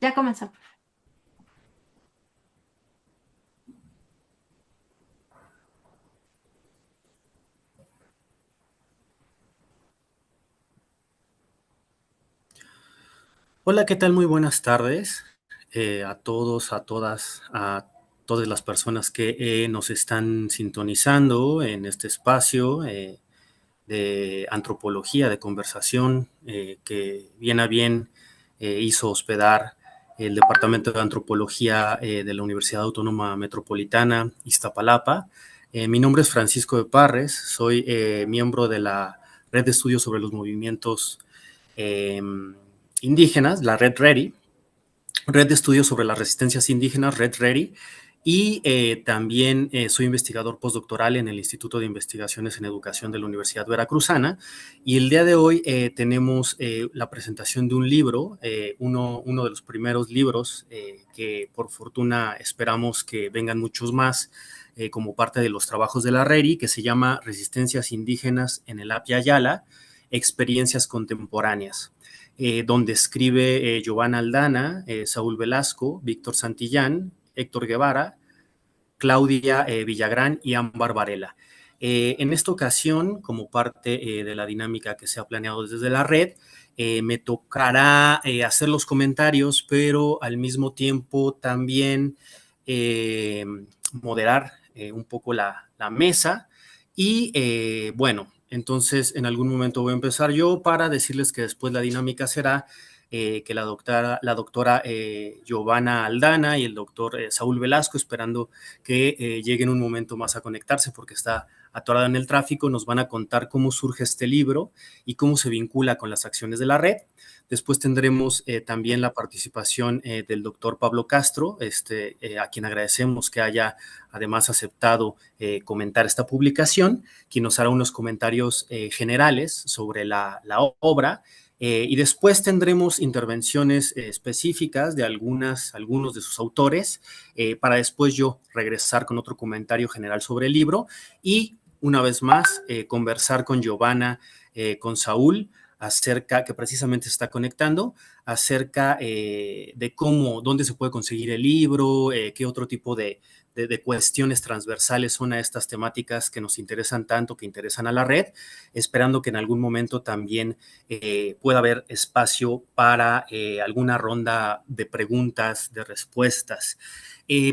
Ya comenzó. Hola, ¿qué tal? Muy buenas tardes a todos, a todas, a todas las personas que nos están sintonizando en este espacio de antropología, de conversación, que bien a bien hizo hospedar el Departamento de Antropología de la Universidad Autónoma Metropolitana, Iztapalapa. Mi nombre es Francisco de Parres, soy miembro de la Red de Estudios sobre los Movimientos eh, Indígenas, la Red REDI, Red de Estudios sobre las Resistencias Indígenas, Red REDI, y también soy investigador postdoctoral en el Instituto de Investigaciones en Educación de la Universidad Veracruzana. Y el día de hoy tenemos la presentación de un libro, uno de los primeros libros que por fortuna esperamos que vengan muchos más como parte de los trabajos de la REDI, que se llama Resistencias Indígenas en el Apia Yala, Experiencias Contemporáneas. Donde escribe Giovanna Aldana, Saúl Velasco, Víctor Santillán, Héctor Guevara, Claudia Villagrán y Ámbar Varela. En esta ocasión, como parte de la dinámica que se ha planeado desde la red, me tocará hacer los comentarios, pero al mismo tiempo también eh, moderar un poco la mesa. Y bueno, entonces en algún momento voy a empezar yo para decirles que después la dinámica será que la doctora Giovanna Aldana y el doctor Saúl Velasco, esperando que llegue en un momento más a conectarse porque está atorada en el tráfico, nos van a contar cómo surge este libro y cómo se vincula con las acciones de la red. Después tendremos también la participación del doctor Pablo Castro, a quien agradecemos que haya además aceptado comentar esta publicación, quien nos hará unos comentarios generales sobre la obra. Y después tendremos intervenciones específicas de algunos de sus autores, para después yo regresar con otro comentario general sobre el libro y una vez más conversar con Giovanna, con Saúl, acerca, que precisamente se está conectando, acerca de cómo, dónde se puede conseguir el libro, qué otro tipo de cuestiones transversales son a estas temáticas que nos interesan tanto, que interesan a la red, esperando que en algún momento también pueda haber espacio para alguna ronda de preguntas, de respuestas.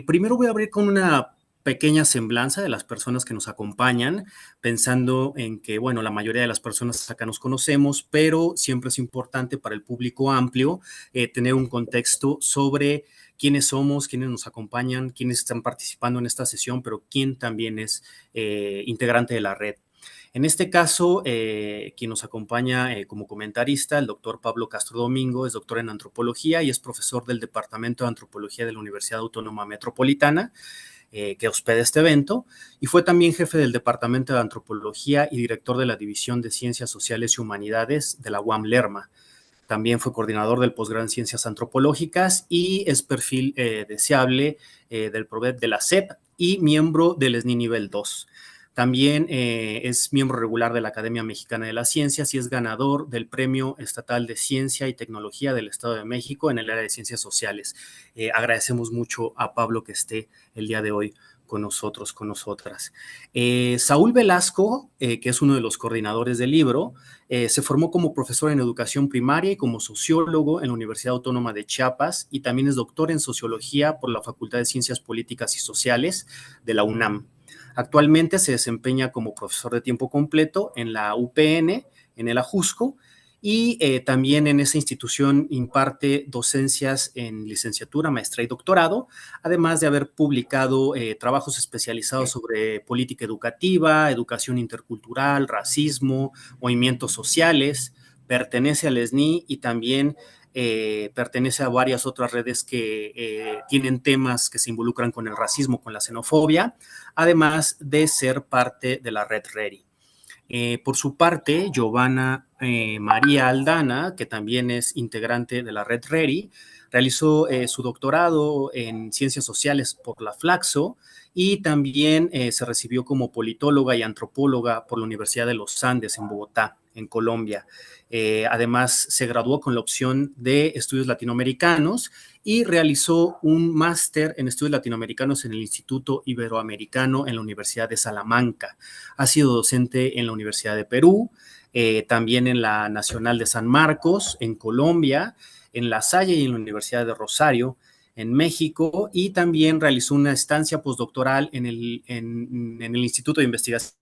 Primero voy a abrir con una pequeña semblanza de las personas que nos acompañan, pensando en que, bueno, la mayoría de las personas acá nos conocemos, pero siempre es importante para el público amplio tener un contexto sobre quiénes somos, quiénes nos acompañan, quiénes están participando en esta sesión, pero quién también es integrante de la red. En este caso, quien nos acompaña como comentarista, el doctor Pablo Castro Domingo, es doctor en antropología y es profesor del Departamento de Antropología de la Universidad Autónoma Metropolitana, que hospeda este evento, y fue también jefe del Departamento de Antropología y director de la División de Ciencias Sociales y Humanidades de la UAM Lerma. También fue coordinador del posgrado en Ciencias Antropológicas y es perfil deseable del PROVED de la SEP y miembro del SNI Nivel 2. También es miembro regular de la Academia Mexicana de las Ciencias y es ganador del Premio Estatal de Ciencia y Tecnología del Estado de México en el área de Ciencias Sociales. Agradecemos mucho a Pablo que esté el día de hoy con nosotros, con nosotras. Saúl Velasco, que es uno de los coordinadores del libro, se formó como profesor en educación primaria y como sociólogo en la Universidad Autónoma de Chiapas y también es doctor en sociología por la Facultad de Ciencias Políticas y Sociales de la UNAM. Actualmente se desempeña como profesor de tiempo completo en la UPN, en el Ajusco, y también en esa institución imparte docencias en licenciatura, maestría y doctorado, además de haber publicado trabajos especializados sobre política educativa, educación intercultural, racismo, movimientos sociales, pertenece al SNI y también pertenece a varias otras redes que tienen temas que se involucran con el racismo, con la xenofobia, además de ser parte de la red REDI. Por su parte, Giovanna María Aldana, que también es integrante de la red REDI, realizó su doctorado en ciencias sociales por la Flaxo y también se recibió como politóloga y antropóloga por la Universidad de los Andes en Bogotá, en Colombia. Además, se graduó con la opción de estudios latinoamericanos y realizó un máster en estudios latinoamericanos en el Instituto Iberoamericano en la Universidad de Salamanca. Ha sido docente en la Universidad de Perú, también en la Nacional de San Marcos, en Colombia, en La Salle y en la Universidad de Rosario, en México, y también realizó una estancia postdoctoral en el Instituto de Investigación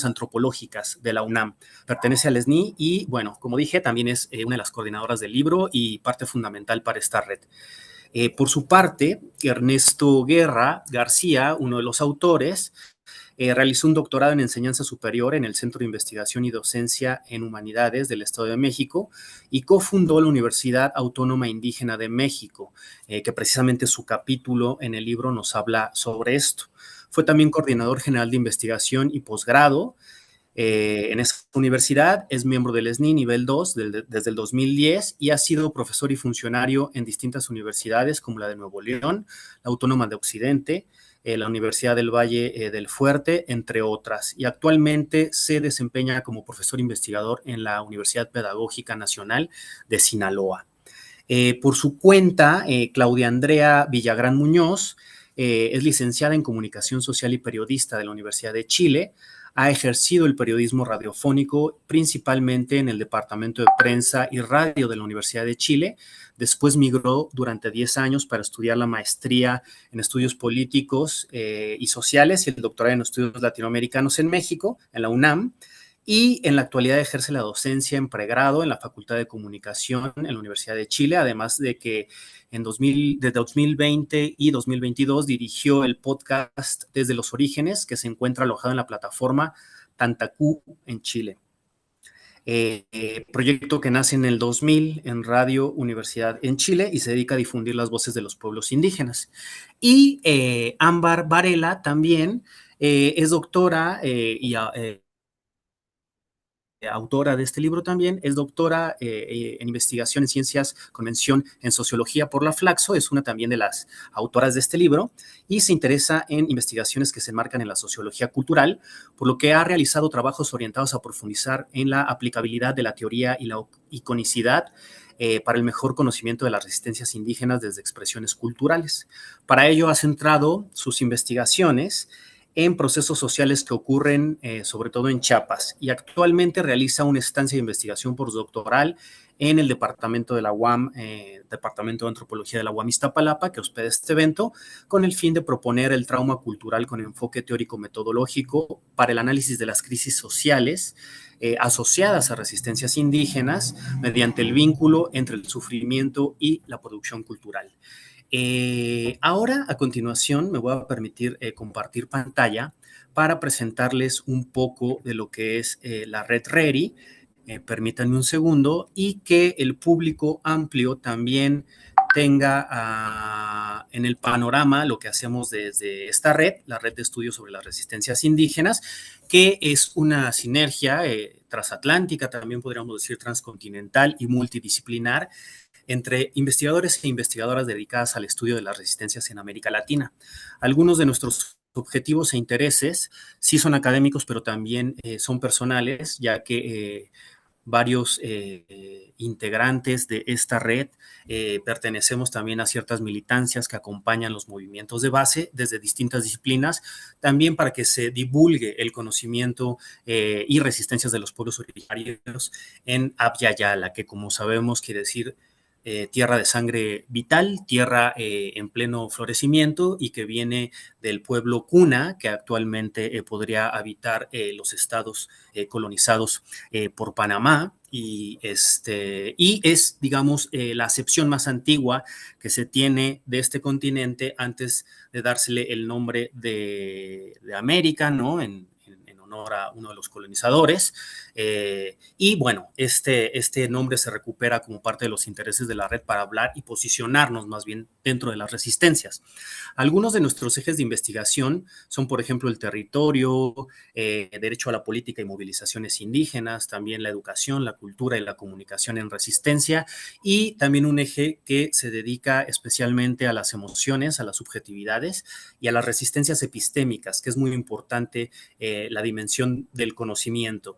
Antropológicas de la UNAM. Pertenece al SNI y, bueno, como dije, también es una de las coordinadoras del libro y parte fundamental para esta red. Por su parte, Ernesto Guerra García, uno de los autores, realizó un doctorado en enseñanza superior en el Centro de Investigación y Docencia en Humanidades del Estado de México y cofundó la Universidad Autónoma Indígena de México, que precisamente su capítulo en el libro nos habla sobre esto. Fue también coordinador general de investigación y posgrado en esa universidad, es miembro del SNI nivel 2 desde el 2010 y ha sido profesor y funcionario en distintas universidades como la de Nuevo León, la Autónoma de Occidente, la Universidad del Valle del Fuerte, entre otras. Y actualmente se desempeña como profesor investigador en la Universidad Pedagógica Nacional de Sinaloa. Por su cuenta, Claudia Andrea Villagrán Muñoz es licenciada en Comunicación Social y periodista de la Universidad de Chile. Ha ejercido el periodismo radiofónico principalmente en el Departamento de Prensa y Radio de la Universidad de Chile. Después migró durante 10 años para estudiar la maestría en estudios políticos y sociales y el doctorado en estudios latinoamericanos en México, en la UNAM. Y en la actualidad ejerce la docencia en pregrado en la Facultad de Comunicación en la Universidad de Chile, además de que desde 2020 y 2022 dirigió el podcast Desde los Orígenes, que se encuentra alojado en la plataforma Tantacú en Chile. Proyecto que nace en el 2000 en Radio Universidad en Chile y se dedica a difundir las voces de los pueblos indígenas. Y Ámbar Varela también es doctora y autora de este libro también, es doctora en investigación en ciencias con mención en sociología por la Flaxo, es una también de las autoras de este libro y se interesa en investigaciones que se enmarcan en la sociología cultural, por lo que ha realizado trabajos orientados a profundizar en la aplicabilidad de la teoría y la iconicidad para el mejor conocimiento de las resistencias indígenas desde expresiones culturales. Para ello ha centrado sus investigaciones en procesos sociales que ocurren sobre todo en Chiapas y actualmente realiza una estancia de investigación postdoctoral en el departamento de la UAM, Departamento de Antropología de la UAM Iztapalapa, que hospeda este evento, con el fin de proponer el trauma cultural con enfoque teórico-metodológico para el análisis de las crisis sociales asociadas a resistencias indígenas mediante el vínculo entre el sufrimiento y la producción cultural. Ahora, a continuación, me voy a permitir compartir pantalla para presentarles un poco de lo que es la red RERI. Permítanme un segundo y que el público amplio también tenga en el panorama lo que hacemos desde esta red, la red de estudios sobre las resistencias indígenas, que es una sinergia transatlántica, también podríamos decir transcontinental y multidisciplinar, entre investigadores e investigadoras dedicadas al estudio de las resistencias en América Latina. Algunos de nuestros objetivos e intereses sí son académicos, pero también son personales, ya que varios integrantes de esta red pertenecemos también a ciertas militancias que acompañan los movimientos de base desde distintas disciplinas, también para que se divulgue el conocimiento y resistencias de los pueblos originarios en Abya Yala, que como sabemos quiere decir tierra de sangre vital, tierra en pleno florecimiento y que viene del pueblo Cuna, que actualmente podría habitar los estados colonizados por Panamá. Y es, digamos, la acepción más antigua que se tiene de este continente antes de dársele el nombre de América, ¿no? En honor a uno de los colonizadores. Y bueno, este nombre se recupera como parte de los intereses de la red para hablar y posicionarnos más bien dentro de las resistencias. Algunos de nuestros ejes de investigación son, por ejemplo, el territorio, derecho a la política y movilizaciones indígenas, también la educación, la cultura y la comunicación en resistencia, y también un eje que se dedica especialmente a las emociones, a las subjetividades y a las resistencias epistémicas, que es muy importante la dimensión del conocimiento.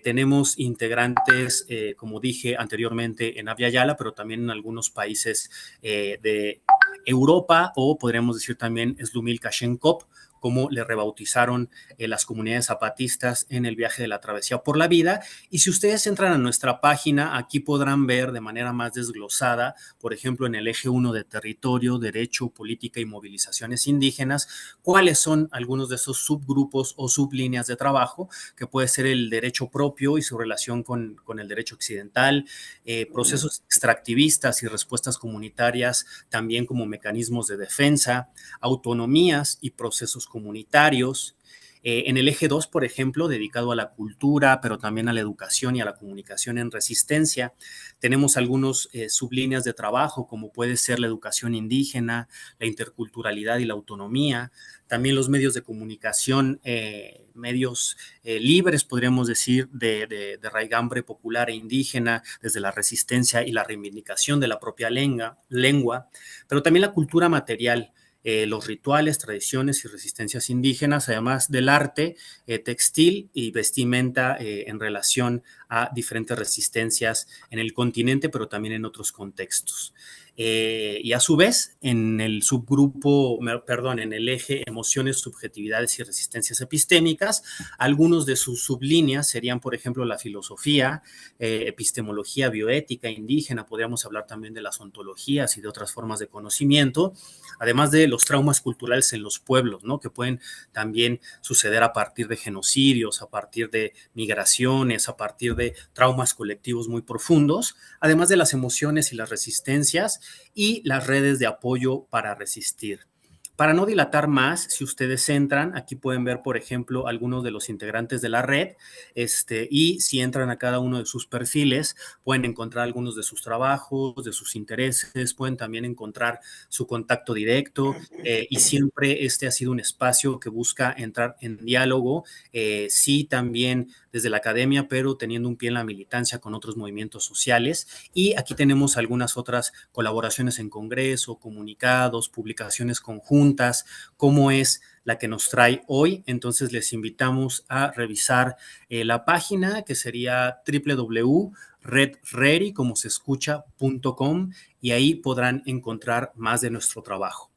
Tenemos integrantes, como dije anteriormente, en Abya Yala, pero también en algunos países de Europa, o podríamos decir también Slumil Kashenkop, como le rebautizaron las comunidades zapatistas en el viaje de la travesía por la vida. Y si ustedes entran a nuestra página, aquí podrán ver de manera más desglosada, por ejemplo, en el eje 1 de territorio, derecho, política y movilizaciones indígenas, cuáles son algunos de esos subgrupos o sublíneas de trabajo, que puede ser el derecho propio y su relación con el derecho occidental, procesos extractivistas y respuestas comunitarias, también como mecanismos de defensa, autonomías y procesos comunitarios. En el eje 2, por ejemplo, dedicado a la cultura, pero también a la educación y a la comunicación en resistencia, tenemos algunos sublíneas de trabajo, como puede ser la educación indígena, la interculturalidad y la autonomía, también los medios de comunicación, medios libres, podríamos decir, de raigambre popular e indígena, desde la resistencia y la reivindicación de la propia lengua, pero también la cultura material, los rituales, tradiciones y resistencias indígenas, además del arte textil y vestimenta en relación a diferentes resistencias en el continente, pero también en otros contextos. Y a su vez, en el subgrupo, perdón, en el eje emociones, subjetividades y resistencias epistémicas, algunos de sus sublíneas serían, por ejemplo, la filosofía, epistemología bioética indígena, podríamos hablar también de las ontologías y de otras formas de conocimiento, además de los traumas culturales en los pueblos, ¿no? Que pueden también suceder a partir de genocidios, a partir de migraciones, a partir de traumas colectivos muy profundos, además de las emociones y las resistencias y las redes de apoyo para resistir. Para no dilatar más, si ustedes entran, aquí pueden ver, por ejemplo, algunos de los integrantes de la red, y si entran a cada uno de sus perfiles, pueden encontrar algunos de sus trabajos, de sus intereses, pueden también encontrar su contacto directo, y siempre este ha sido un espacio que busca entrar en diálogo, sí también desde la academia, pero teniendo un pie en la militancia con otros movimientos sociales. Y aquí tenemos algunas otras colaboraciones en congreso, comunicados, publicaciones conjuntas, como es la que nos trae hoy. Entonces les invitamos a revisar la página, que sería www.redready, como se escucha.com, y ahí podrán encontrar más de nuestro trabajo.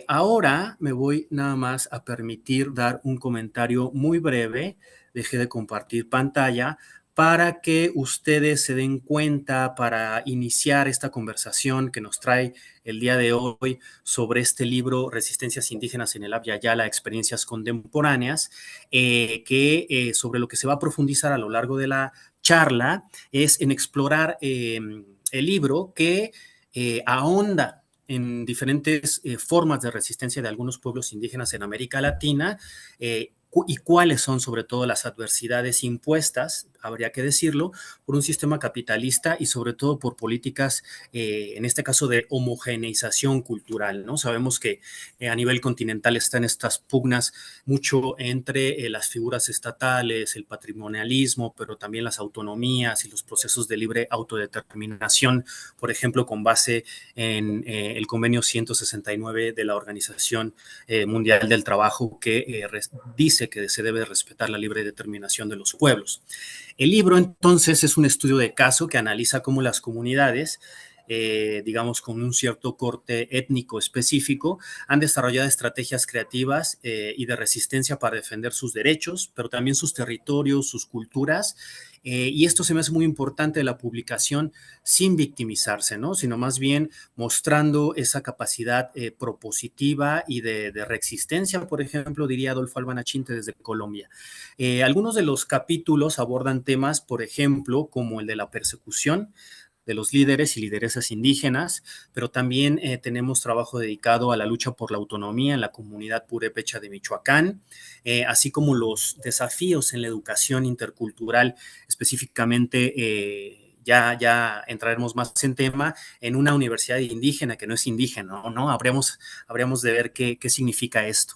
Ahora me voy nada más a permitir dar un comentario muy breve. Dejé de compartir pantalla para que ustedes se den cuenta, para iniciar esta conversación que nos trae el día de hoy sobre este libro Resistencias Indígenas en el Abya Yala, Experiencias Contemporáneas, sobre lo que se va a profundizar a lo largo de la charla es en explorar el libro que ahonda en diferentes formas de resistencia de algunos pueblos indígenas en América Latina, y cuáles son sobre todo las adversidades impuestas, habría que decirlo, por un sistema capitalista y sobre todo por políticas, en este caso de homogeneización cultural, ¿no? Sabemos que a nivel continental están estas pugnas mucho entre las figuras estatales, el patrimonialismo, pero también las autonomías y los procesos de libre autodeterminación, por ejemplo, con base en el convenio 169 de la Organización Mundial del Trabajo, que dice que se debe respetar la libre determinación de los pueblos. El libro, entonces, es un estudio de caso que analiza cómo las comunidades, digamos, con un cierto corte étnico específico, han desarrollado estrategias creativas y de resistencia para defender sus derechos, pero también sus territorios, sus culturas. Y esto se me hace muy importante de la publicación, sin victimizarse, ¿no? Sino más bien mostrando esa capacidad propositiva y de reexistencia, por ejemplo, diría Adolfo Albanachinte desde Colombia. Algunos de los capítulos abordan temas, por ejemplo, como el de la persecución de los líderes y lideresas indígenas, pero también tenemos trabajo dedicado a la lucha por la autonomía en la comunidad purépecha de Michoacán, así como los desafíos en la educación intercultural, específicamente ya entraremos más en tema, en una universidad indígena que no es indígena, ¿no? Habríamos de ver qué significa esto.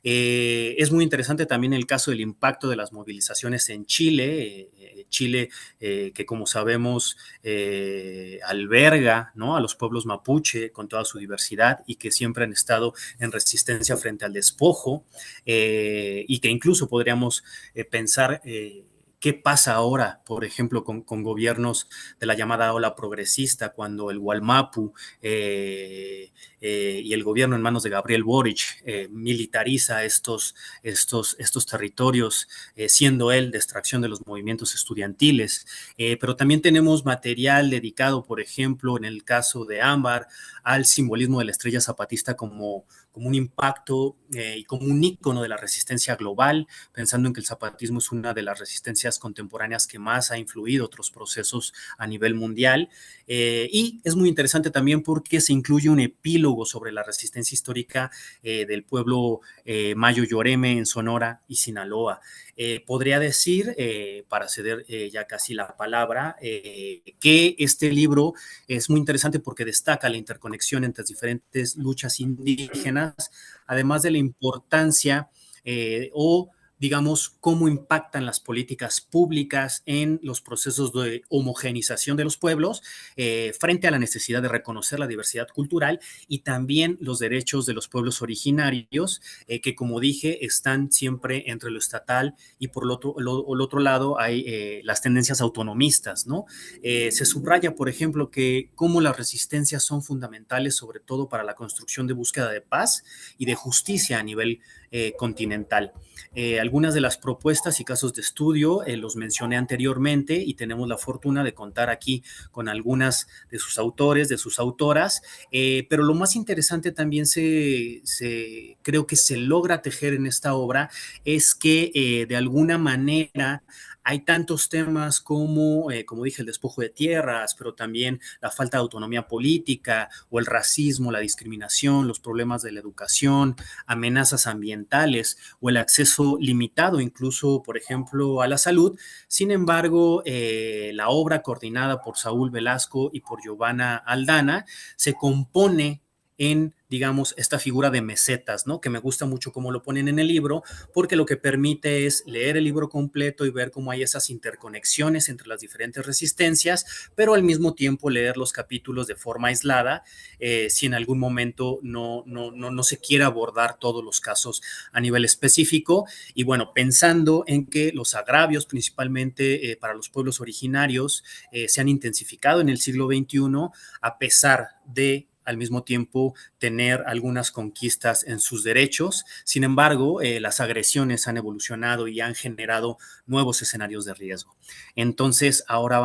Es muy interesante también el caso del impacto de las movilizaciones en Chile, Chile que como sabemos alberga, ¿no?, a los pueblos mapuche con toda su diversidad y que siempre han estado en resistencia frente al despojo, y que incluso podríamos pensar qué pasa ahora, por ejemplo, con gobiernos de la llamada ola progresista, cuando el Gualmapu y el gobierno en manos de Gabriel Boric militariza estos territorios, siendo él de extracción de los movimientos estudiantiles. Pero también tenemos material dedicado, por ejemplo, en el caso de Ámbar, al simbolismo de la estrella zapatista como un impacto y como un ícono de la resistencia global, pensando en que el zapatismo es una de las resistencias contemporáneas que más ha influido otros procesos a nivel mundial. Y es muy interesante también porque se incluye un epílogo sobre la resistencia histórica del pueblo Mayo Yoreme en Sonora y Sinaloa. Podría decir, para ceder ya casi la palabra, que este libro es muy interesante porque destaca la interconexión entre diferentes luchas indígenas, además de la importancia o digamos, cómo impactan las políticas públicas en los procesos de homogenización de los pueblos frente a la necesidad de reconocer la diversidad cultural y también los derechos de los pueblos originarios, que como dije, están siempre entre lo estatal y por el otro lado hay las tendencias autonomistas, ¿no? Se subraya, por ejemplo, que cómo las resistencias son fundamentales, sobre todo para la construcción de búsqueda de paz y de justicia a nivel continental. Algunas de las propuestas y casos de estudio los mencioné anteriormente y tenemos la fortuna de contar aquí con algunas de sus autores, de sus autoras, pero lo más interesante también creo que se logra tejer en esta obra es que de alguna manera hay tantos temas como dije, el despojo de tierras, pero también la falta de autonomía política o el racismo, la discriminación, los problemas de la educación, amenazas ambientales o el acceso limitado incluso, por ejemplo, a la salud. Sin embargo, la obra coordinada por Saúl Velasco y por Giovanna Aldana se compone en, digamos, esta figura de mesetas, ¿no? Que me gusta mucho cómo lo ponen en el libro, porque lo que permite es leer el libro completo y ver cómo hay esas interconexiones entre las diferentes resistencias, pero al mismo tiempo leer los capítulos de forma aislada, si en algún momento no se quiere abordar todos los casos a nivel específico. Y bueno, pensando en que los agravios, principalmente para los pueblos originarios, se han intensificado en el siglo XXI, a pesar de al mismo tiempo tener algunas conquistas en sus derechos. Sin embargo, las agresiones han evolucionado y han generado nuevos escenarios de riesgo. Entonces, ahora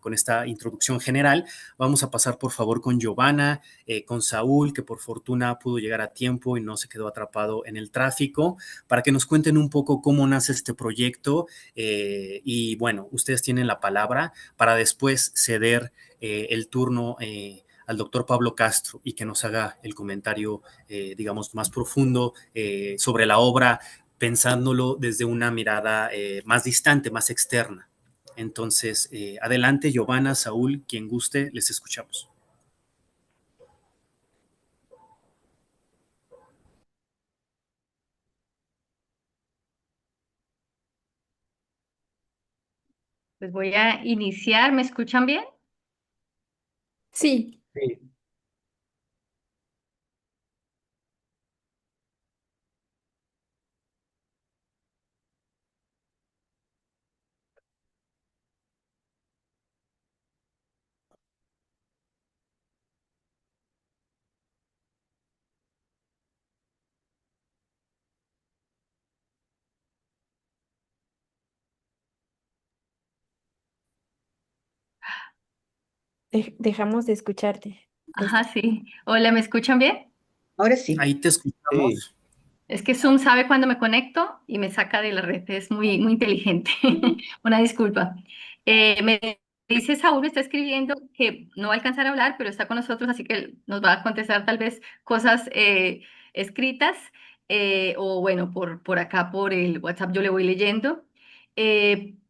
con esta introducción general, vamos a pasar por favor con Giovanna, con Saúl, que por fortuna pudo llegar a tiempo y no se quedó atrapado en el tráfico, para que nos cuenten un poco cómo nace este proyecto. Y bueno, ustedes tienen la palabra para después ceder el turno al doctor Pablo Castro y que nos haga el comentario, digamos, más profundo sobre la obra, pensándolo desde una mirada más distante, más externa. Entonces, adelante, Giovanna, Saúl, quien guste, les escuchamos. Pues voy a iniciar. ¿Me escuchan bien? Sí, Sí. dejamos de escucharte. Ahí Ajá, está. sí. Hola, ¿me escuchan bien? Ahora sí. Ahí te Sí. escuchamos. Es que Zoom sabe cuándo me conecto y me saca de la red. Es muy inteligente. Una disculpa. Me dice Saúl, me está escribiendo que no va a alcanzar a hablar, pero está con nosotros, así que nos va a contestar tal vez cosas escritas o bueno, por acá, por el WhatsApp, yo le voy leyendo.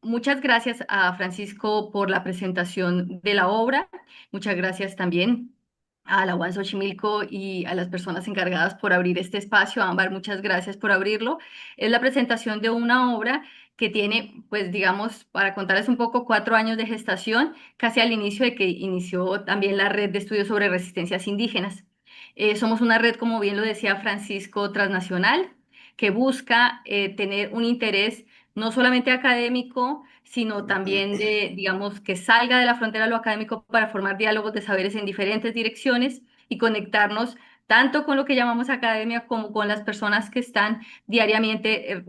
Muchas gracias a Francisco por la presentación de la obra. Muchas gracias también a la UAN Xochimilco y a las personas encargadas por abrir este espacio. Ámbar, muchas gracias por abrirlo. Es la presentación de una obra que tiene, pues digamos, para contarles un poco, 4 años de gestación, casi al inicio de que inició también la red de estudios sobre resistencias indígenas. Somos una red, como bien lo decía Francisco, transnacional, que busca tener un interés no solamente académico, sino también de, digamos, que salga de la frontera de lo académico para formar diálogos de saberes en diferentes direcciones y conectarnos tanto con lo que llamamos academia como con las personas que están diariamente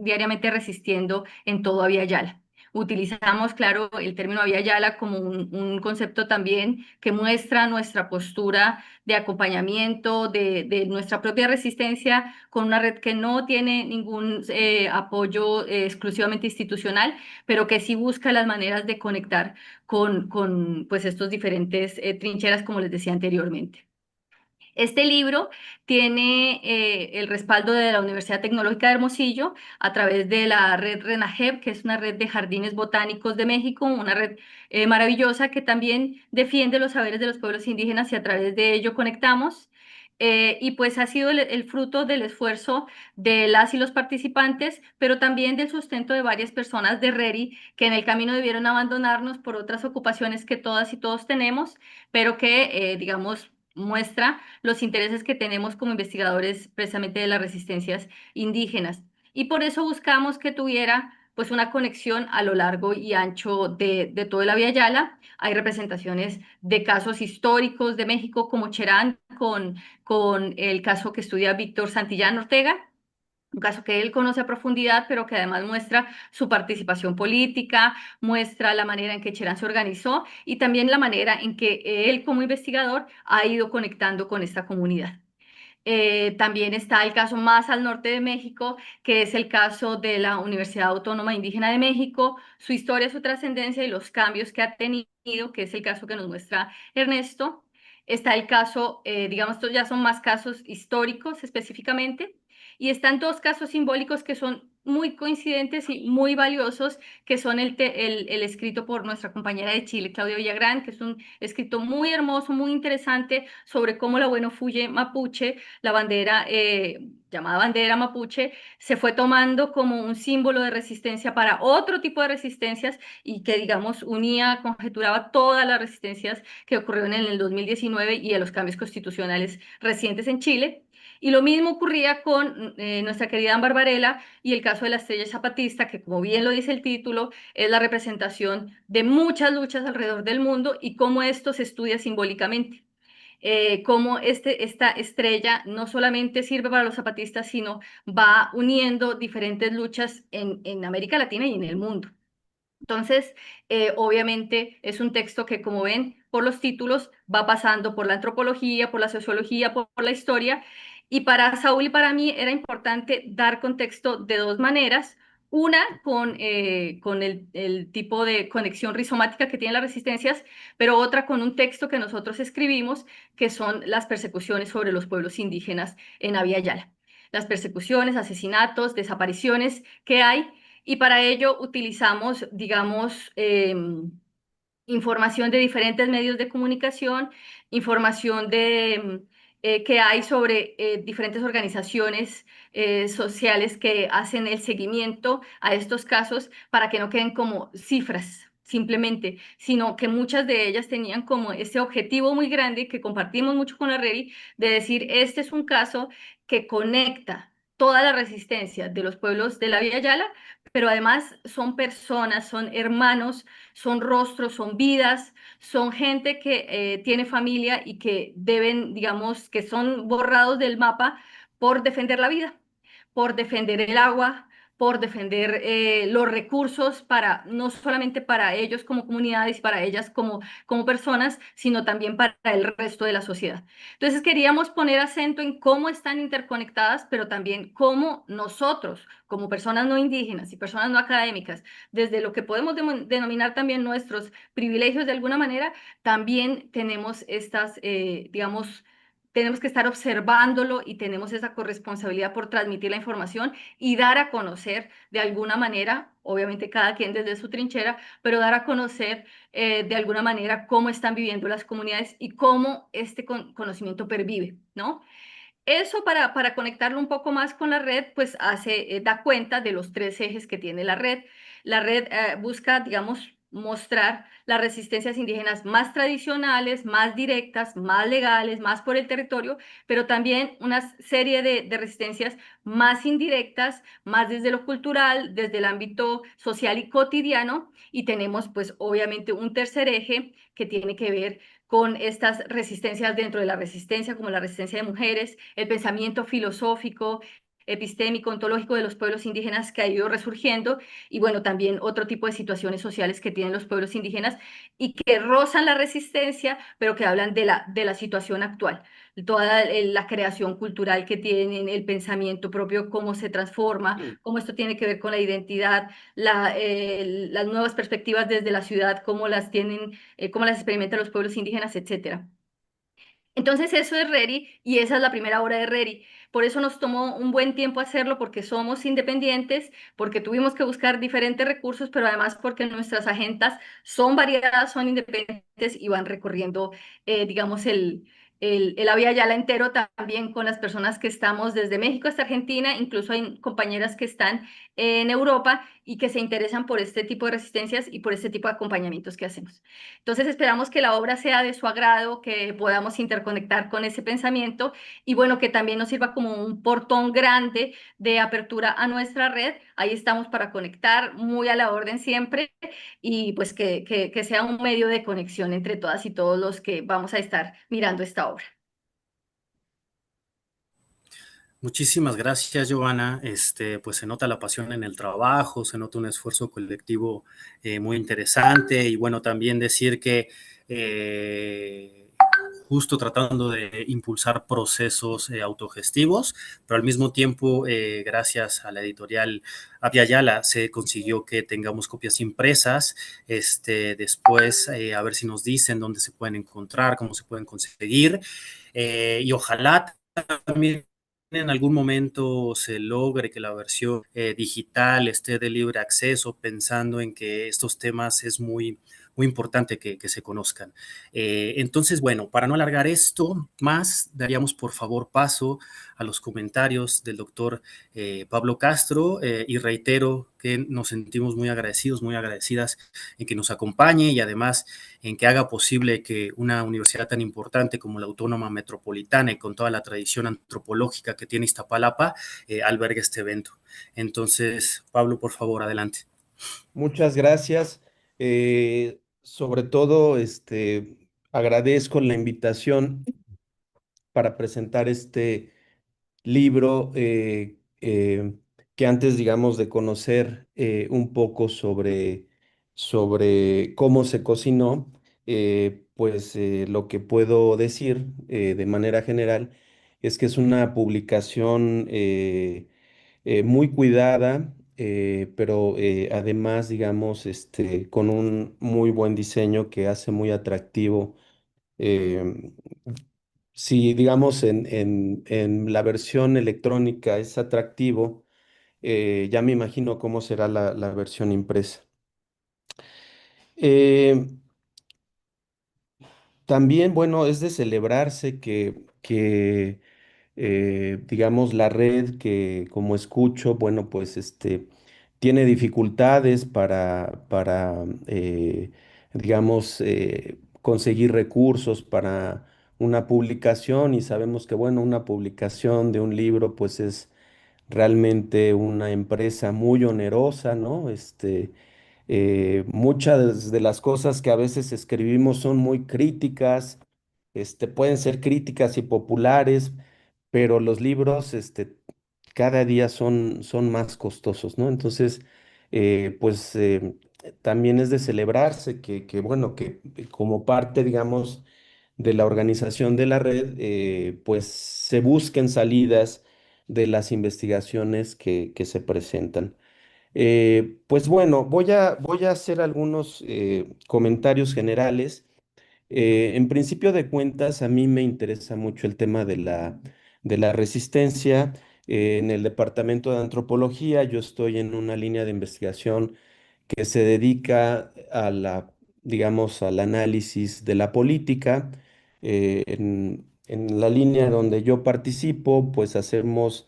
resistiendo en todo Abya Yala. Utilizamos, claro, el término Abya Yala como un concepto también que muestra nuestra postura de acompañamiento, de nuestra propia resistencia con una red que no tiene ningún apoyo exclusivamente institucional, pero que sí busca las maneras de conectar con pues, estos diferentes trincheras, como les decía anteriormente. Este libro tiene el respaldo de la Universidad Tecnológica de Hermosillo a través de la red RENAGEB, que es una red de jardines botánicos de México, una red maravillosa que también defiende los saberes de los pueblos indígenas y a través de ello conectamos. Y pues ha sido el fruto del esfuerzo de las y los participantes, pero también del sustento de varias personas de RERI que en el camino debieron abandonarnos por otras ocupaciones que todas y todos tenemos, pero que, digamos, muestra los intereses que tenemos como investigadores precisamente de las resistencias indígenas. Y por eso buscamos que tuviera pues una conexión a lo largo y ancho de toda la Vía Yala. Hay representaciones de casos históricos de México como Cherán con el caso que estudia Víctor Santillán Ortega, un caso que él conoce a profundidad, pero que además muestra su participación política, muestra la manera en que Cherán se organizó y también la manera en que él como investigador ha ido conectando con esta comunidad. También está el caso más al norte de México, que es el caso de la Universidad Autónoma Indígena de México, su historia, su trascendencia y los cambios que ha tenido, que es el caso que nos muestra Ernesto. Está el caso, digamos, estos ya son más casos históricos específicamente, y están dos casos simbólicos que son muy coincidentes y muy valiosos, que son el escrito por nuestra compañera de Chile, Claudia Villagrán, que es un escrito muy hermoso, muy interesante sobre cómo la Fuye mapuche, la bandera llamada bandera mapuche, se fue tomando como un símbolo de resistencia para otro tipo de resistencias y que, digamos, unía, conjeturaba todas las resistencias que ocurrieron en el 2019 y a los cambios constitucionales recientes en Chile. Y lo mismo ocurría con nuestra querida Ámbar Varela y el caso de la estrella zapatista, que como bien lo dice el título, es la representación de muchas luchas alrededor del mundo y cómo esto se estudia simbólicamente. Cómo esta estrella no solamente sirve para los zapatistas, sino va uniendo diferentes luchas en América Latina y en el mundo. Entonces, obviamente es un texto que, como ven por los títulos, va pasando por la antropología, por la sociología, por la historia. Y para Saúl y para mí era importante dar contexto de dos maneras. Una con el tipo de conexión rizomática que tienen las resistencias, pero otra con un texto que nosotros escribimos, que son las persecuciones sobre los pueblos indígenas en Abya Yala. Las persecuciones, asesinatos, desapariciones que hay y para ello utilizamos, digamos, información de diferentes medios de comunicación, información que hay sobre diferentes organizaciones sociales que hacen el seguimiento a estos casos para que no queden como cifras simplemente, sino que muchas de ellas tenían como ese objetivo muy grande que compartimos mucho con la RERI de decir, este es un caso que conecta toda la resistencia de los pueblos de la Vía Yala, pero además son personas, son hermanos, son rostros, son vidas, son gente que tiene familia y que deben, digamos, que son borrados del mapa por defender la vida, por defender el agua, por defender los recursos para no solamente para ellos como comunidades y para ellas como personas, sino también para el resto de la sociedad. Entonces queríamos poner acento en cómo están interconectadas, pero también cómo nosotros, como personas no indígenas y personas no académicas, desde lo que podemos denominar también nuestros privilegios de alguna manera, también tenemos estas, digamos, tenemos que estar observándolo y tenemos esa corresponsabilidad por transmitir la información y dar a conocer de alguna manera, obviamente cada quien desde su trinchera, pero dar a conocer de alguna manera cómo están viviendo las comunidades y cómo este conocimiento pervive, ¿no? Eso para conectarlo un poco más con la red, pues da cuenta de los tres ejes que tiene la red. La red busca, digamos, mostrar las resistencias indígenas más tradicionales, más directas, más legales, más por el territorio, pero también una serie de resistencias más indirectas, más desde lo cultural, desde el ámbito social y cotidiano. Y tenemos pues obviamente un tercer eje que tiene que ver con estas resistencias dentro de la resistencia, como la resistencia de mujeres, el pensamiento filosófico, epistémico, ontológico de los pueblos indígenas que ha ido resurgiendo, y bueno, también otro tipo de situaciones sociales que tienen los pueblos indígenas y que rozan la resistencia, pero que hablan de la situación actual. Toda la creación cultural que tienen, el pensamiento propio, cómo se transforma, cómo esto tiene que ver con la identidad, las nuevas perspectivas desde la ciudad, cómo las tienen, cómo las experimentan los pueblos indígenas, etcétera. Entonces eso es RERI y esa es la primera obra de RERI. Por eso nos tomó un buen tiempo hacerlo porque somos independientes, porque tuvimos que buscar diferentes recursos, pero además porque nuestras agendas son variadas, son independientes y van recorriendo, digamos, el Via Yala entero también con las personas que estamos desde México hasta Argentina. Incluso hay compañeras que están en Europa y que se interesan por este tipo de resistencias y por este tipo de acompañamientos que hacemos. Entonces esperamos que la obra sea de su agrado, que podamos interconectar con ese pensamiento y bueno, que también nos sirva como un portón grande de apertura a nuestra red. Ahí estamos para conectar, muy a la orden siempre, y pues que sea un medio de conexión entre todas y todos los que vamos a estar mirando esta obra. Muchísimas gracias, Giovanna. Pues se nota la pasión en el trabajo, se nota un esfuerzo colectivo muy interesante y bueno, también decir que justo tratando de impulsar procesos autogestivos, pero al mismo tiempo, gracias a la editorial Avia Yala, se consiguió que tengamos copias impresas. Después, a ver si nos dicen dónde se pueden encontrar, cómo se pueden conseguir, y ojalá también en algún momento se logre que la versión digital esté de libre acceso, pensando en que estos temas es muy importante que se conozcan. Entonces, bueno, para no alargar esto más, daríamos por favor paso a los comentarios del doctor Pablo Castro y reitero que nos sentimos muy agradecidos, muy agradecidas en que nos acompañe y además en que haga posible que una universidad tan importante como la Autónoma Metropolitana y con toda la tradición antropológica que tiene Iztapalapa albergue este evento. Entonces, Pablo, por favor, adelante. Muchas gracias. Sobre todo, agradezco la invitación para presentar este libro que antes, digamos, de conocer un poco sobre cómo se cocinó, lo que puedo decir de manera general es que es una publicación muy cuidada, pero además, digamos, con un muy buen diseño que hace muy atractivo. em, si, digamos, en la versión electrónica es atractivo, ya me imagino cómo será la versión impresa. Eh, También, bueno, es de celebrarse que digamos, la red que, como escucho, bueno, pues tiene dificultades para digamos, conseguir recursos para una publicación y sabemos que, bueno, una publicación de un libro, pues es realmente una empresa muy onerosa, ¿no? Muchas de las cosas que a veces escribimos son muy críticas, pueden ser críticas y populares, pero los libros, cada día son más costosos, ¿no? Entonces, pues también es de celebrarse bueno, que como parte, digamos, de la organización de la red, pues se busquen salidas de las investigaciones que se presentan. Pues bueno, voy a hacer algunos comentarios generales. En principio de cuentas, a mí me interesa mucho el tema de la resistencia. En el departamento de antropología, yo estoy en una línea de investigación que se dedica digamos, al análisis de la política. En la línea donde yo participo, pues hacemos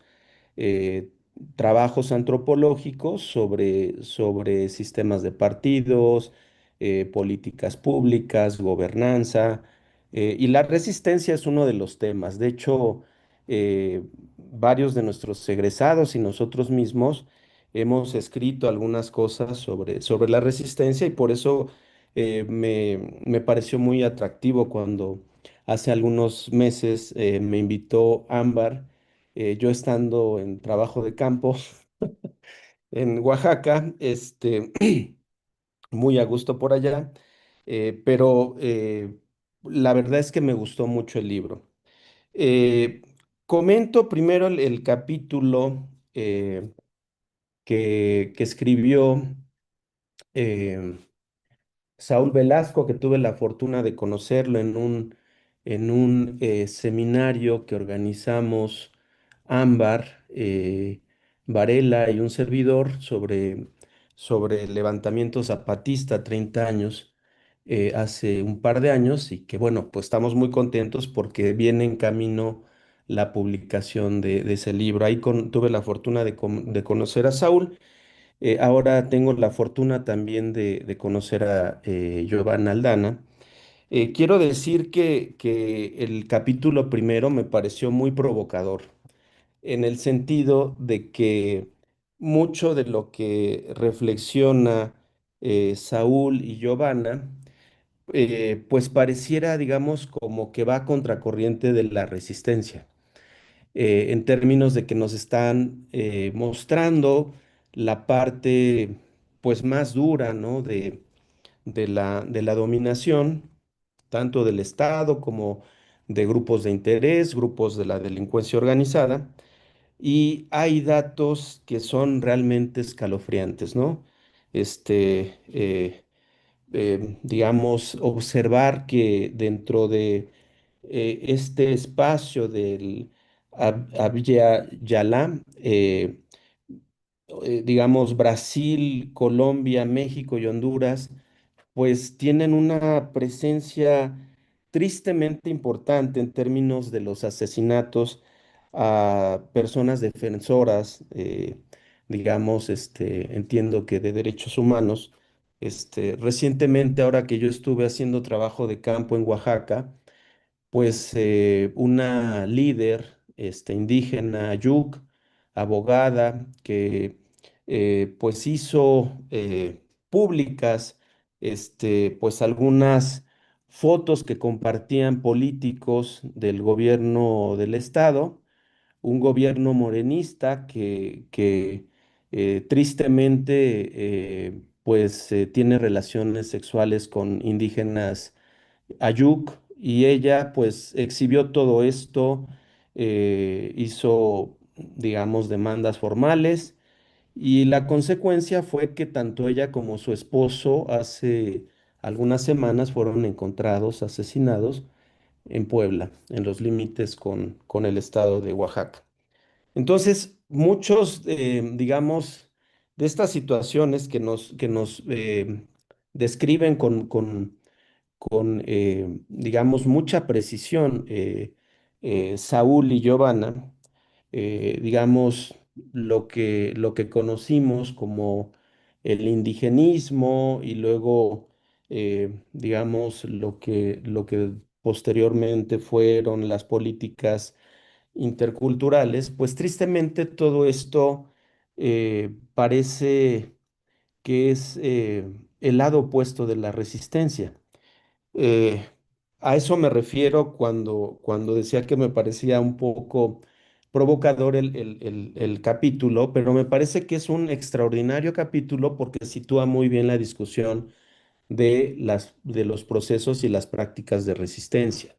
eh, trabajos antropológicos sobre sistemas de partidos, políticas públicas, gobernanza, y la resistencia es uno de los temas. De hecho, varios de nuestros egresados y nosotros mismos hemos escrito algunas cosas sobre la resistencia y por eso me pareció muy atractivo cuando hace algunos meses me invitó Ámbar, yo estando en trabajo de campo en Oaxaca, muy a gusto por allá, pero la verdad es que me gustó mucho el libro. Eh, Comento primero el capítulo que escribió eh, Saúl Velasco, que tuve la fortuna de conocerlo en un seminario que organizamos Ámbar, Varela y un servidor sobre el levantamiento zapatista, 30 años, hace un par de años, y que bueno, pues estamos muy contentos porque viene en camino la publicación de ese libro. Ahí tuve la fortuna de conocer a Saúl. Ahora tengo la fortuna también de conocer a Giovanna Aldana. Quiero decir que el capítulo primero me pareció muy provocador, en el sentido de que mucho de lo que reflexiona Saúl y Giovanna, pues pareciera, digamos, como que va a contracorriente de la resistencia en términos de que nos están mostrando la parte pues más dura, ¿no? de la dominación, tanto del Estado como de grupos de interés, grupos de la delincuencia organizada, y hay datos que son realmente escalofriantes, ¿no? Digamos, observar que dentro de este espacio del Abya Yala, digamos, Brasil, Colombia, México y Honduras, pues tienen una presencia tristemente importante en términos de los asesinatos a personas defensoras, digamos, entiendo que de derechos humanos. Recientemente, ahora que yo estuve haciendo trabajo de campo en Oaxaca, pues una líder indígena, Yuk, abogada, que pues hizo públicas pues algunas fotos que compartían políticos del gobierno del estado, un gobierno morenista que tristemente pues tiene relaciones sexuales con indígenas Ayuk, y ella pues exhibió todo esto, hizo, digamos, demandas formales, y la consecuencia fue que tanto ella como su esposo hace algunas semanas fueron encontrados asesinados en Puebla, en los límites con el estado de Oaxaca. Entonces, muchos, digamos, de estas situaciones que nos describen con digamos, mucha precisión Saúl y Giovanna, digamos, lo que conocimos como el indigenismo y luego, digamos, lo que posteriormente fueron las políticas interculturales, pues tristemente todo esto parece que es el lado opuesto de la resistencia. Eh, a eso me refiero cuando decía que me parecía un poco provocador el capítulo, pero me parece que es un extraordinario capítulo porque sitúa muy bien la discusión de los procesos y las prácticas de resistencia.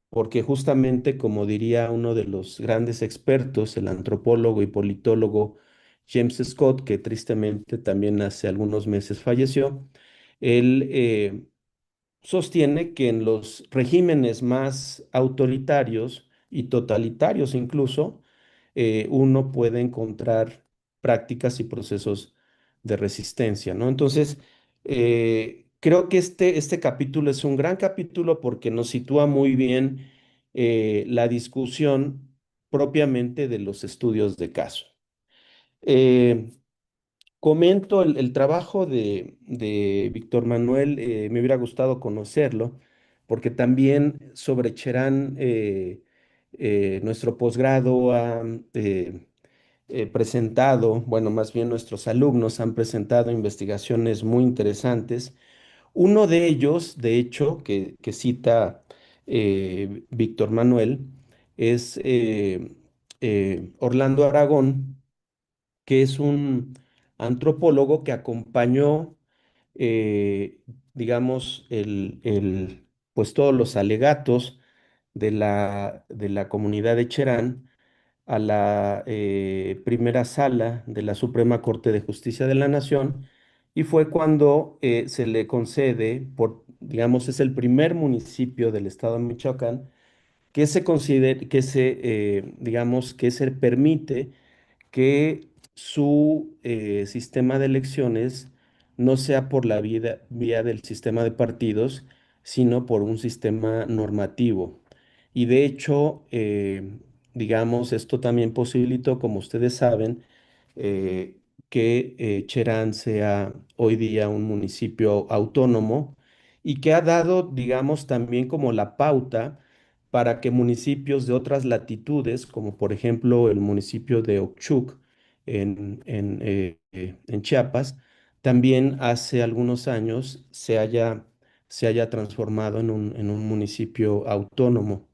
Porque justamente, como diría uno de los grandes expertos, el antropólogo y politólogo James Scott, que tristemente también hace algunos meses falleció, él sostiene que en los regímenes más autoritarios y totalitarios incluso, uno puede encontrar prácticas y procesos de resistencia, ¿no? Entonces, creo que este capítulo es un gran capítulo porque nos sitúa muy bien la discusión propiamente de los estudios de caso. Eh, Comento el trabajo de Víctor Manuel, me hubiera gustado conocerlo, porque también sobre Cherán, nuestro posgrado ha presentado, bueno, más bien nuestros alumnos han presentado investigaciones muy interesantes. Uno de ellos, de hecho, que cita Víctor Manuel, es Orlando Aragón, que es un antropólogo que acompañó, eh, digamos, pues todos los alegatos de la comunidad de Cherán a la primera sala de la Suprema Corte de Justicia de la Nación, y fue cuando se le concede, digamos, es el primer municipio del estado de Michoacán que se considere, digamos, que se permite que su sistema de elecciones no sea por la vía del sistema de partidos, sino por un sistema normativo. Y de hecho, digamos, esto también posibilitó, como ustedes saben, eh, que Cherán sea hoy día un municipio autónomo y que ha dado, digamos, también como la pauta para que municipios de otras latitudes, como por ejemplo el municipio de Ochuc en Chiapas, también hace algunos años se haya transformado en un municipio autónomo.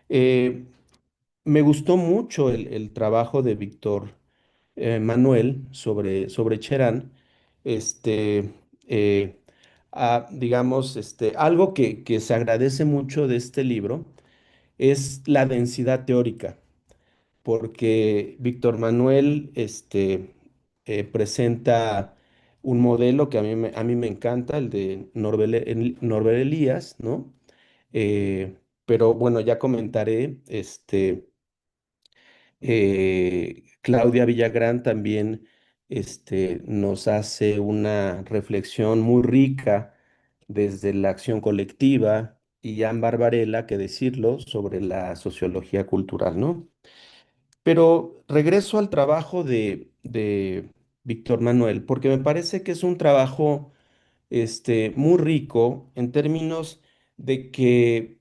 Eh, Me gustó mucho el trabajo de Víctor Manuel sobre Cherán. Este, eh, digamos, algo que se agradece mucho de este libro es la densidad teórica, porque Víctor Manuel presenta un modelo que a mí me encanta, el de Norbert Elías, ¿no? Pero bueno, ya comentaré, Claudia Villagrán también nos hace una reflexión muy rica desde la acción colectiva, y Ámbar Varela, que decirlo, sobre la sociología cultural, ¿no? Pero regreso al trabajo de Víctor Manuel, porque me parece que es un trabajo muy rico en términos de que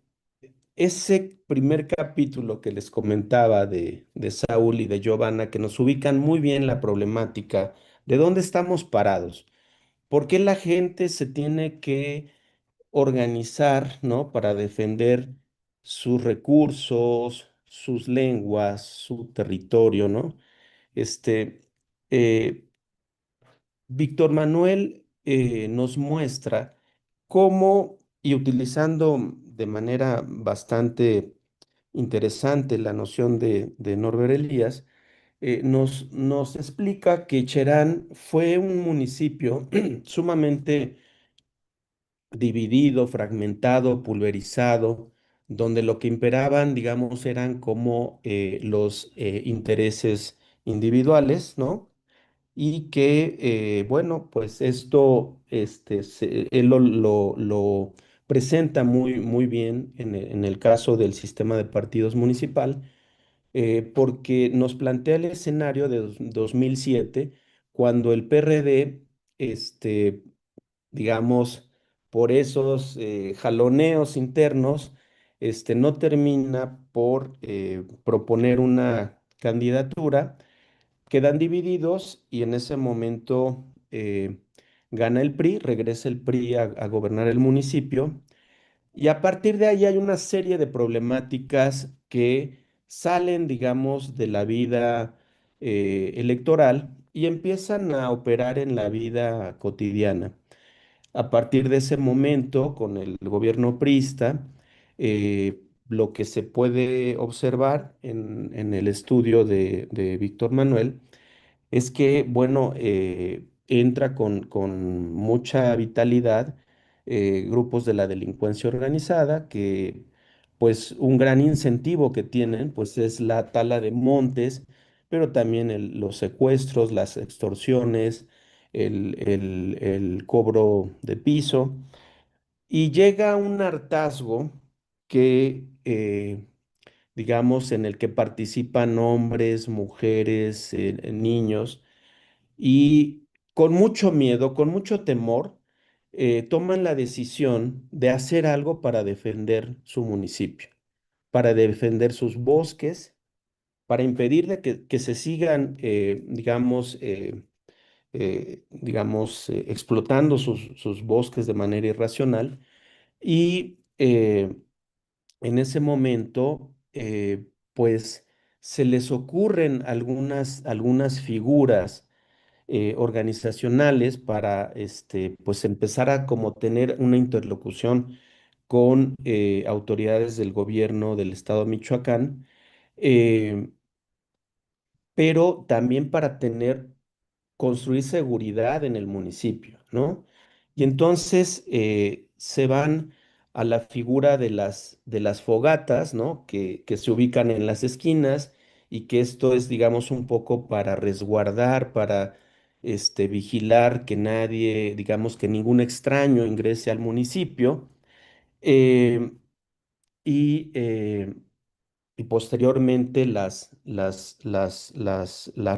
ese primer capítulo que les comentaba de Saúl y de Giovanna, que nos ubican muy bien la problemática de dónde estamos parados, por qué la gente se tiene que organizar, ¿no? Para defender sus recursos, sus lenguas, su territorio, ¿no? Este, eh, Víctor Manuel nos muestra cómo, y utilizando de manera bastante interesante la noción de Norbert Elías, nos explica que Cherán fue un municipio sumamente dividido, fragmentado, pulverizado, donde lo que imperaban, digamos, eran como los intereses individuales, ¿no? Y que, bueno, pues esto, él lo presenta muy, muy bien en el caso del sistema de partidos municipal, porque nos plantea el escenario de 2007, cuando el PRD, digamos, por esos jaloneos internos, no termina por proponer una candidatura, quedan divididos y en ese momento gana el PRI, regresa el PRI a gobernar el municipio, y a partir de ahí hay una serie de problemáticas que salen, digamos, de la vida electoral y empiezan a operar en la vida cotidiana. A partir de ese momento, con el gobierno priista, lo que se puede observar en el estudio de Víctor Manuel es que, bueno, entra con mucha vitalidad grupos de la delincuencia organizada que, pues, un gran incentivo que tienen, pues, es la tala de montes, pero también los secuestros, las extorsiones, el cobro de piso, y llega un hartazgo que, digamos, en el que participan hombres, mujeres, niños, y con mucho miedo, con mucho temor, toman la decisión de hacer algo para defender su municipio, para defender sus bosques, para impedir que se sigan, explotando sus bosques de manera irracional. Y en ese momento, pues se les ocurren algunas figuras organizacionales para pues empezar a como tener una interlocución con autoridades del gobierno del estado de Michoacán, eh, pero también para construir seguridad en el municipio, ¿no? Y entonces se van a la figura de las fogatas, ¿no? Que se ubican en las esquinas y que esto es, digamos, un poco para resguardar, para vigilar que nadie, digamos, que ningún extraño ingrese al municipio. eh, y, eh, y posteriormente las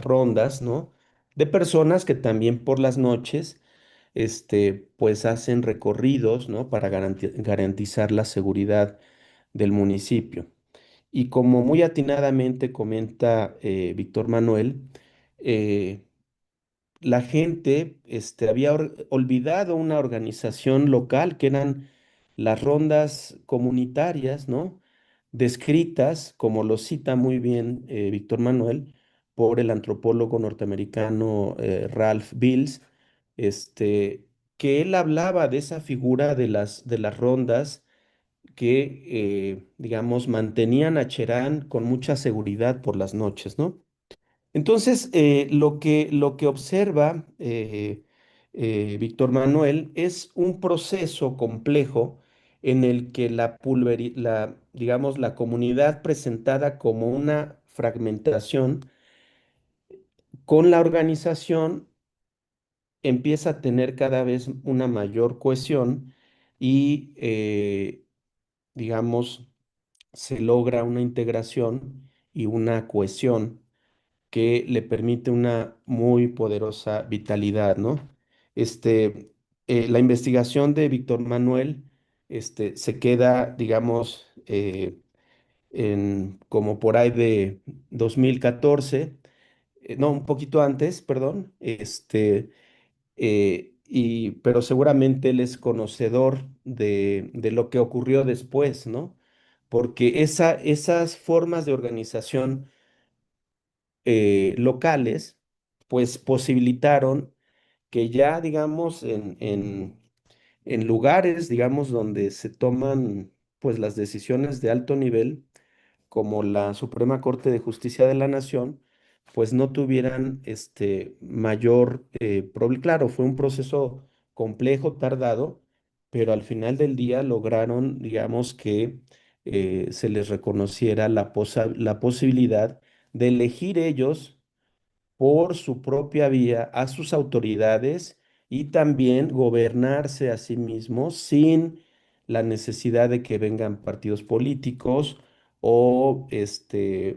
rondas, ¿no? De personas que también por las noches, pues hacen recorridos, ¿no? Para garantizar la seguridad del municipio. Y como muy atinadamente comenta Víctor Manuel, eh, la gente había olvidado una organización local que eran las rondas comunitarias, ¿no? Descritas, como lo cita muy bien Víctor Manuel, por el antropólogo norteamericano Ralph Bills, este, que él hablaba de esa figura de las rondas que, digamos, mantenían a Cherán con mucha seguridad por las noches, ¿no? Entonces, lo que observa Víctor Manuel es un proceso complejo en el que digamos, la comunidad presentada como una fragmentación con la organización empieza a tener cada vez una mayor cohesión y, digamos, se logra una integración y una cohesión que le permite una muy poderosa vitalidad, ¿no? La investigación de Víctor Manuel, se queda, digamos, como por ahí de 2014, no, un poquito antes, perdón, pero seguramente él es conocedor de lo que ocurrió después, ¿no? Porque esas formas de organización locales, pues posibilitaron que ya, digamos, en lugares, digamos, donde se toman, pues, las decisiones de alto nivel, como la Suprema Corte de Justicia de la Nación, pues no tuvieran mayor problema. Claro, fue un proceso complejo, tardado, pero al final del día lograron, digamos, que se les reconociera la posibilidad de elegir ellos por su propia vía a sus autoridades y también gobernarse a sí mismos sin la necesidad de que vengan partidos políticos o,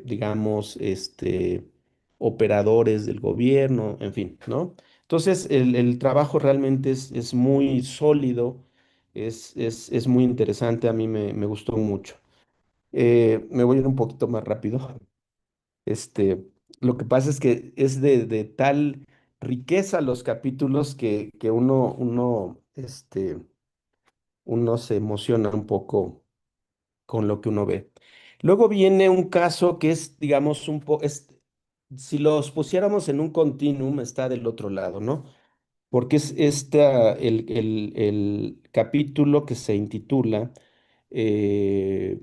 digamos, operadores del gobierno, en fin, ¿no? Entonces, el trabajo realmente es muy sólido, es muy interesante, a mí me gustó mucho. Me voy a ir un poquito más rápido. Este, lo que pasa es que es de tal riqueza los capítulos que uno se emociona un poco con lo que uno ve. Luego viene un caso que es, digamos, si los pusiéramos en un continuum, está del otro lado, ¿no? Porque es el capítulo que se intitula eh,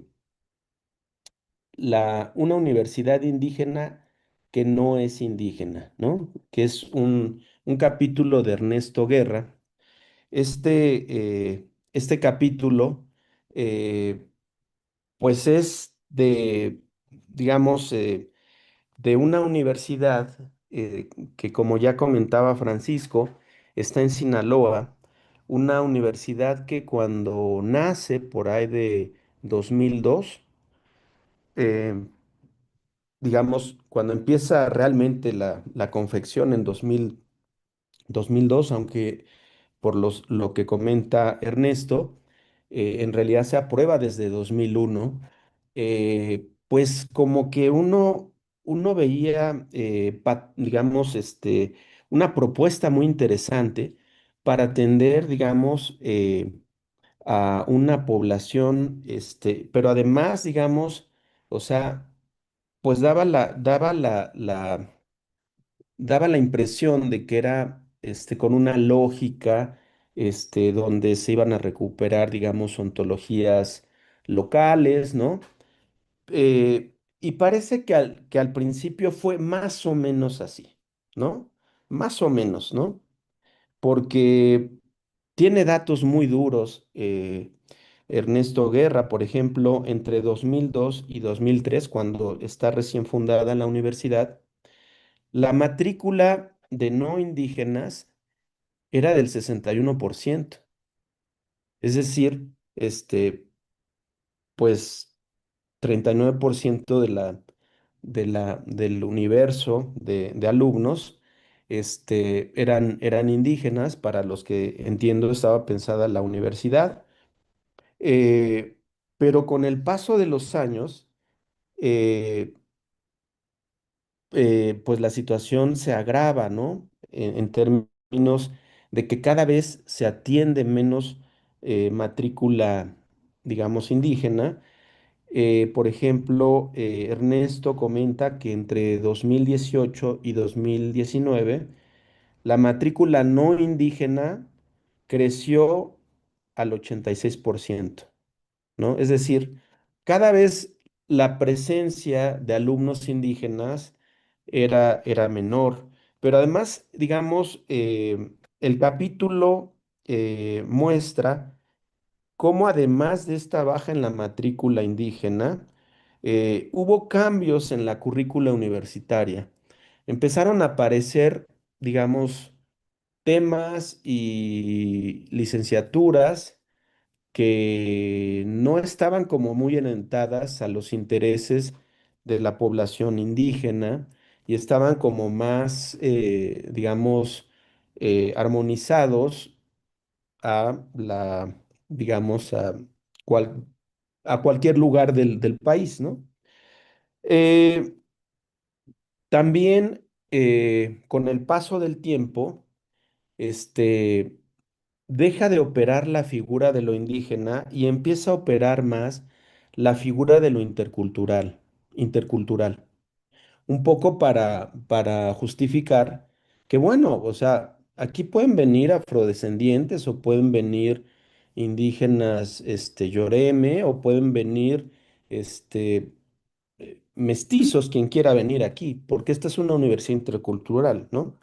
una universidad indígena que no es indígena, ¿no? Que es un capítulo de Ernesto Guerra. Este capítulo, eh, pues es digamos, de una universidad que, como ya comentaba Francisco, está en Sinaloa, una universidad que cuando nace por ahí de 2002, eh, digamos, cuando empieza realmente la confección en 2002, aunque por lo que comenta Ernesto, en realidad se aprueba desde 2001. Pues como que uno veía, digamos, una propuesta muy interesante para atender, digamos, a una población, pero además, digamos, o sea, pues daba la impresión de que era con una lógica donde se iban a recuperar, digamos, ontologías locales, ¿no? Y parece que al principio fue más o menos así, ¿no? Más o menos, ¿no? Porque tiene datos muy duros. Ernesto Guerra, por ejemplo, entre 2002 y 2003, cuando está recién fundada la universidad, la matrícula de no indígenas era del 61%. Es decir, pues 39% del universo de alumnos eran indígenas, para los que entiendo estaba pensada la universidad. Eh, pero con el paso de los años, eh, pues la situación se agrava, ¿no? En términos de que cada vez se atiende menos matrícula, digamos, indígena. Por ejemplo, Ernesto comenta que entre 2018 y 2019 la matrícula no indígena creció al 86%, ¿no? Es decir, cada vez la presencia de alumnos indígenas era menor, pero además, digamos, el capítulo muestra cómo además de esta baja en la matrícula indígena, hubo cambios en la currícula universitaria. Empezaron a aparecer, digamos, temas y licenciaturas que no estaban como muy orientadas a los intereses de la población indígena y estaban como más, digamos, armonizados a digamos, cual- a cualquier lugar del país, ¿no? Eh, También, con el paso del tiempo, este, deja de operar la figura de lo indígena y empieza a operar más la figura de lo intercultural. Un poco para justificar que, bueno, o sea, aquí pueden venir afrodescendientes o pueden venir indígenas, Yoreme, o pueden venir, mestizos, quien quiera venir aquí, porque esta es una universidad intercultural, ¿no?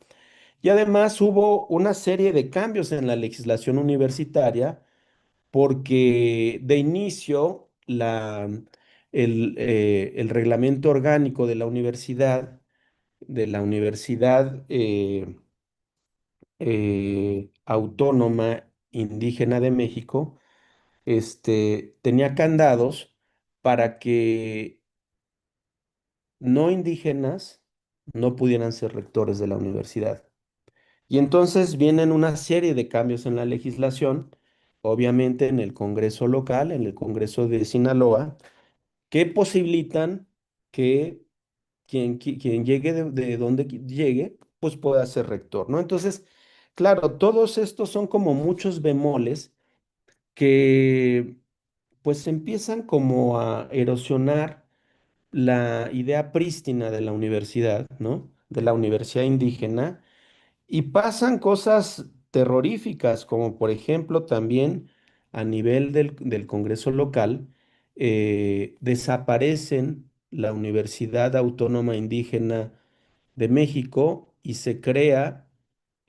Y además hubo una serie de cambios en la legislación universitaria porque de inicio el reglamento orgánico de la Universidad Autónoma Indígena de México, tenía candados para que no indígenas no pudieran ser rectores de la universidad. Y entonces vienen una serie de cambios en la legislación, obviamente en el Congreso local, en el Congreso de Sinaloa, que posibilitan que quien llegue de donde llegue, pues pueda ser rector, ¿no? Entonces, claro, todos estos son como muchos bemoles que pues empiezan como a erosionar la idea prístina de la universidad, ¿no? De la universidad indígena, y pasan cosas terroríficas, como por ejemplo también a nivel del Congreso local, desaparecen la Universidad Autónoma Indígena de México y se crea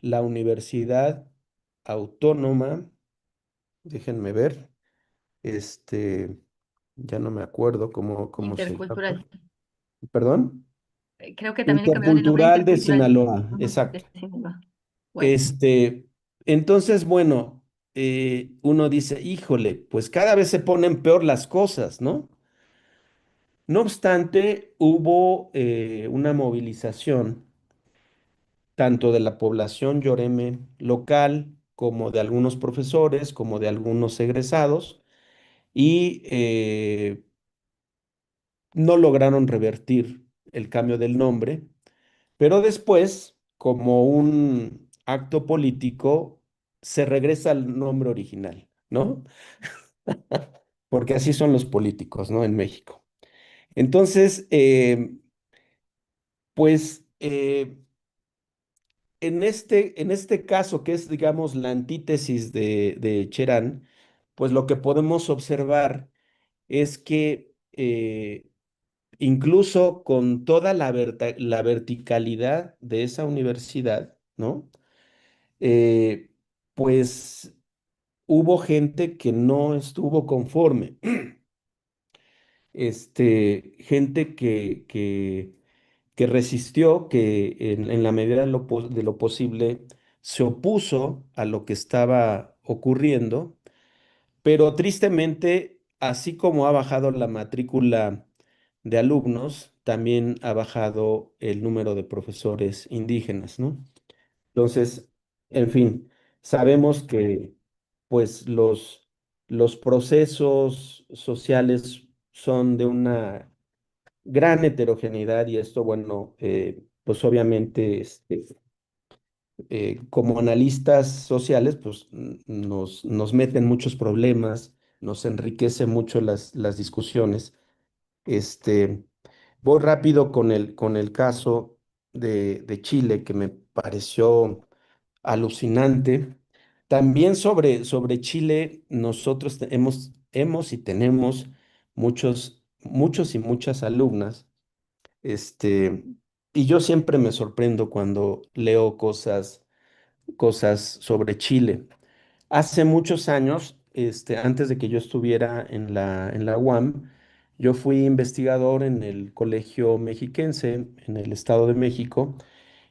la Universidad Autónoma, déjenme ver, este, ya no me acuerdo cómo se llama, Intercultural. perdón, Creo que también le cambiaron el nombre a Intercultural de intercultural. Sinaloa, Ujú, exacto. de Sinaloa. Bueno, Este, entonces, bueno, uno dice, híjole, pues cada vez se ponen peor las cosas, ¿no? No obstante, hubo una movilización tanto de la población yoreme local, como de algunos profesores, como de algunos egresados, y no lograron revertir el cambio del nombre, pero después, como un acto político, se regresa al nombre original, ¿no? Porque así son los políticos, ¿no? En México. Entonces, pues en este caso, que es, digamos, la antítesis de Cherán, pues lo que podemos observar es que incluso con toda la verticalidad de esa universidad, ¿no? Eh, pues hubo gente que no estuvo conforme, gente que resistió, que en la medida de lo posible se opuso a lo que estaba ocurriendo, pero tristemente, así como ha bajado la matrícula de alumnos, también ha bajado el número de profesores indígenas, ¿no? Entonces, en fin, sabemos que pues los procesos sociales son de una gran heterogeneidad y esto, bueno, pues obviamente como analistas sociales, pues nos meten muchos problemas, nos enriquece mucho las discusiones. Este, Voy rápido con el caso de Chile, que me pareció alucinante. También sobre Chile, nosotros hemos y tenemos muchos y muchas alumnas, este, y yo siempre me sorprendo cuando leo cosas sobre Chile. Hace muchos años, antes de que yo estuviera en la UAM, yo fui investigador en el Colegio Mexiquense, en el Estado de México,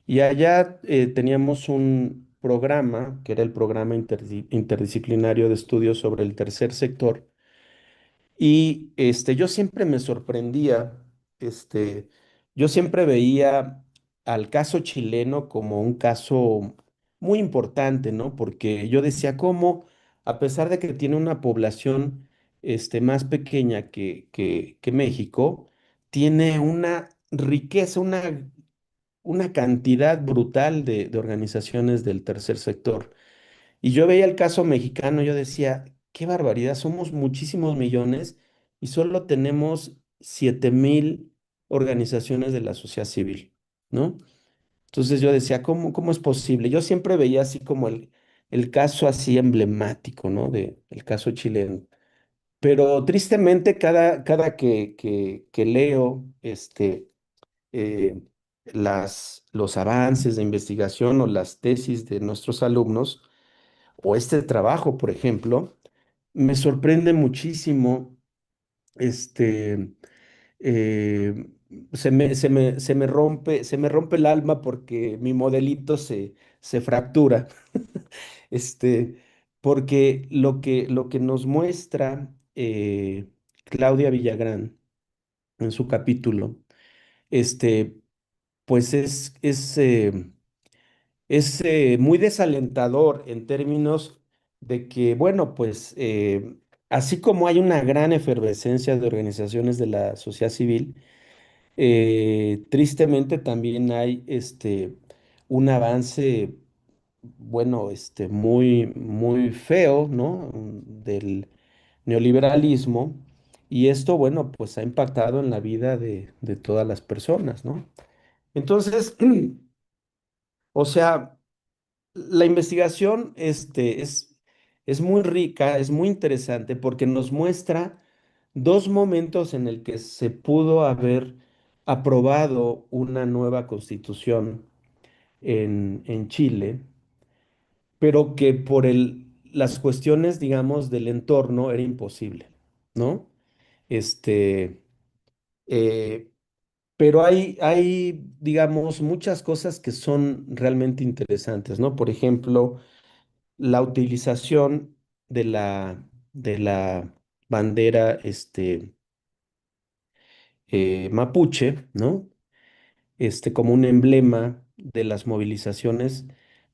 y allá teníamos un programa, que era el programa interdisciplinario de estudios sobre el tercer sector, y yo siempre me sorprendía, este, yo siempre veía al caso chileno como un caso muy importante, ¿no? Porque yo decía, ¿cómo, a pesar de que tiene una población más pequeña que México, tiene una riqueza, una cantidad brutal de organizaciones del tercer sector? Y yo veía el caso mexicano, yo decía, qué barbaridad, somos muchísimos millones y solo tenemos 7,000 organizaciones de la sociedad civil, ¿no? Entonces yo decía, ¿cómo es posible? Yo siempre veía así como el caso así emblemático, ¿no? El caso chileno. Pero tristemente cada que leo eh, los avances de investigación o las tesis de nuestros alumnos, o este trabajo, por ejemplo, me sorprende muchísimo, este, eh, se me rompe el alma porque mi modelito se fractura, este, porque lo que nos muestra Claudia Villagrán en su capítulo, este, pues es muy desalentador en términos de que, bueno, pues así como hay una gran efervescencia de organizaciones de la sociedad civil, tristemente también hay un avance, bueno, muy feo, ¿no? Del neoliberalismo. Y esto, bueno, pues ha impactado en la vida de todas las personas, ¿no? Entonces, o sea, la investigación es muy rica, es muy interesante porque nos muestra dos momentos en el que se pudo haber aprobado una nueva constitución en Chile, pero que por las cuestiones, digamos, del entorno era imposible, ¿no? Este, eh, pero digamos, muchas cosas que son realmente interesantes, ¿no? Por ejemplo, la utilización de la bandera mapuche, ¿no? Como un emblema de las movilizaciones,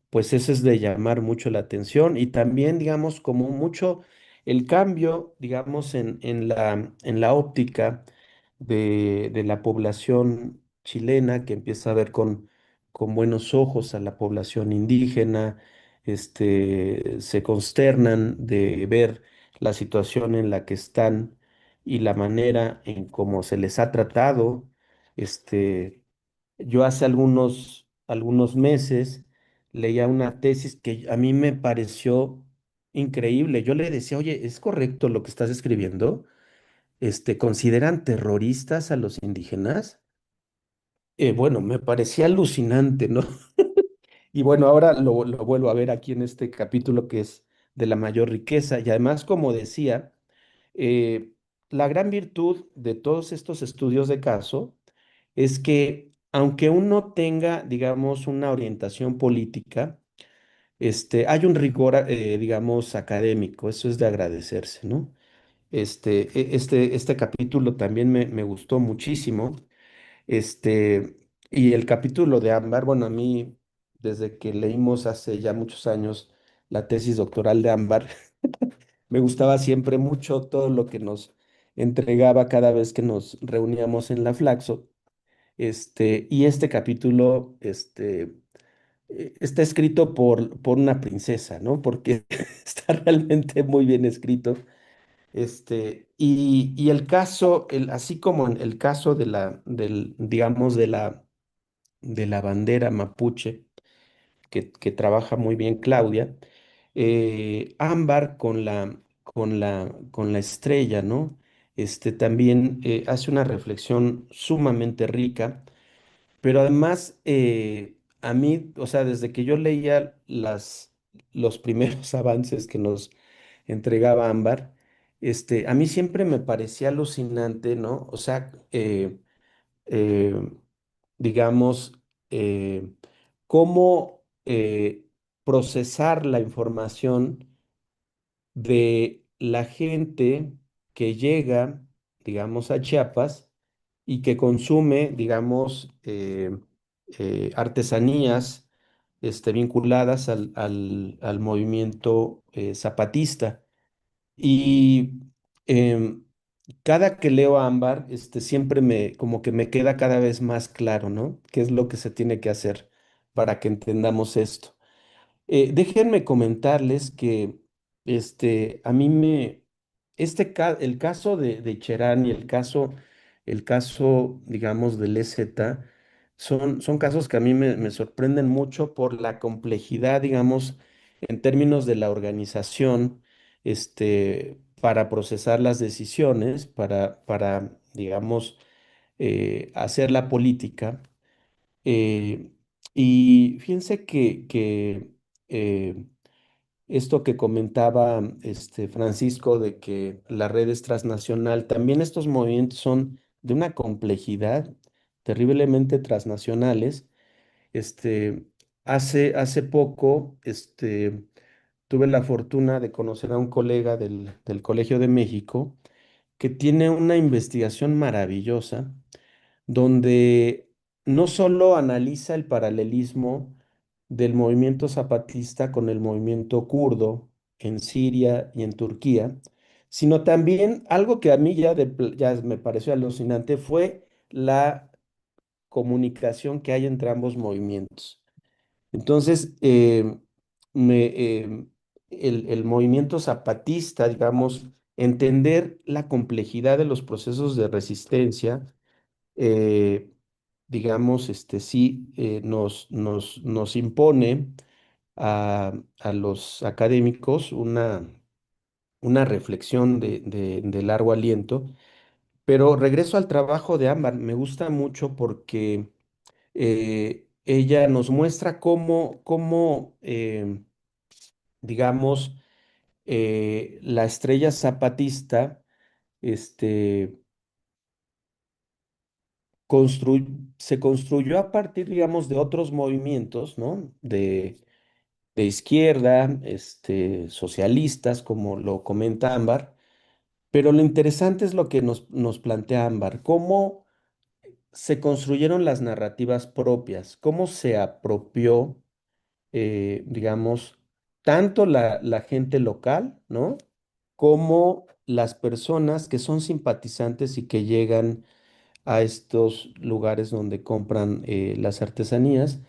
pues eso es de llamar mucho la atención y también, digamos, como mucho el cambio, digamos, en la óptica de la población chilena que empieza a ver con buenos ojos a la población indígena, se consternan de ver la situación en la que están y la manera en cómo se les ha tratado. Yo hace algunos meses leía una tesis que a mí me pareció increíble. Yo le decía, oye, ¿es correcto lo que estás escribiendo? ¿Consideran terroristas a los indígenas? Bueno, me parecía alucinante, ¿no? Y bueno, ahora lo vuelvo a ver aquí en este capítulo que es de la mayor riqueza. Y además, como decía, eh, la gran virtud de todos estos estudios de caso es que aunque uno tenga, digamos, una orientación política, hay un rigor, digamos, académico. Eso es de agradecerse, ¿no? Este capítulo también me gustó muchísimo. Y el capítulo de Ámbar, bueno, a mí, desde que leímos hace ya muchos años la tesis doctoral de Ámbar, me gustaba siempre mucho todo lo que nos entregaba cada vez que nos reuníamos en la Flaxo. Y este capítulo, está escrito por una princesa, ¿no? Porque está realmente muy bien escrito. Y el caso, así como en el caso digamos, de la bandera mapuche, que trabaja muy bien Claudia, Ámbar con la estrella, ¿no? También hace una reflexión sumamente rica, pero además, a mí, o sea, desde que yo leía los primeros avances que nos entregaba Ámbar, a mí siempre me parecía alucinante, ¿no? O sea, eh, digamos, cómo procesar la información de la gente que llega, digamos, a Chiapas y que consume, digamos, artesanías vinculadas al movimiento zapatista. Y em, cada que leo a Ámbar, siempre como que me queda cada vez más claro, ¿no? ¿Qué es lo que se tiene que hacer para que entendamos esto? Déjenme comentarles que a mí el caso de Cherán y el caso, digamos, del EZ, son casos que a mí me sorprenden mucho por la complejidad, digamos, en términos de la organización, para procesar las decisiones, digamos, hacer la política. Eh, y fíjense que eh, esto que comentaba Francisco de que la red es transnacional, también estos movimientos son de una complejidad terriblemente transnacionales. Este, hace poco, tuve la fortuna de conocer a un colega del Colegio de México que tiene una investigación maravillosa donde no solo analiza el paralelismo del movimiento zapatista con el movimiento kurdo en Siria y en Turquía, sino también algo que a mí ya me pareció alucinante fue la comunicación que hay entre ambos movimientos. Entonces, me, el movimiento zapatista, digamos, entender la complejidad de los procesos de resistencia, eh, digamos, sí, nos impone a los académicos una reflexión de largo aliento. Pero regreso al trabajo de Ámbar, me gusta mucho porque ella nos muestra cómo, digamos, la estrella zapatista, este, se construyó a partir, digamos, de otros movimientos, ¿no? De izquierda, socialistas, como lo comenta Ámbar, pero lo interesante es lo que nos plantea Ámbar, cómo se construyeron las narrativas propias, cómo se apropió, digamos, tanto la gente local, ¿no? Como las personas que son simpatizantes y que llegan a estos lugares donde compran las artesanías.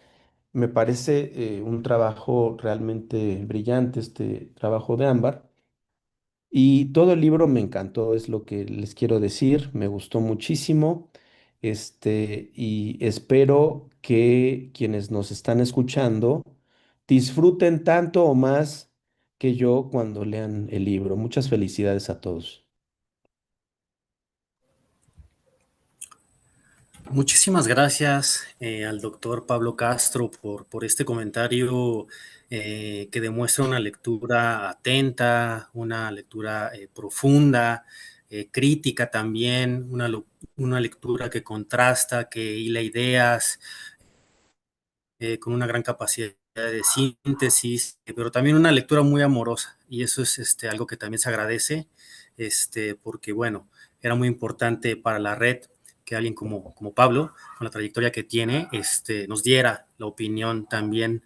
Me parece un trabajo realmente brillante, este trabajo de Ámbar. Y todo el libro me encantó, es lo que les quiero decir, me gustó muchísimo. Y espero que quienes nos están escuchando disfruten tanto o más que yo cuando lean el libro. Muchas felicidades a todos. Muchísimas gracias al doctor Pablo Castro por este comentario que demuestra una lectura atenta, una lectura profunda, crítica también, una lectura que contrasta, que hila ideas, con una gran capacidad de síntesis, pero también una lectura muy amorosa. Y eso es algo que también se agradece, porque, bueno, era muy importante para la red que alguien como Pablo, con la trayectoria que tiene, nos diera la opinión también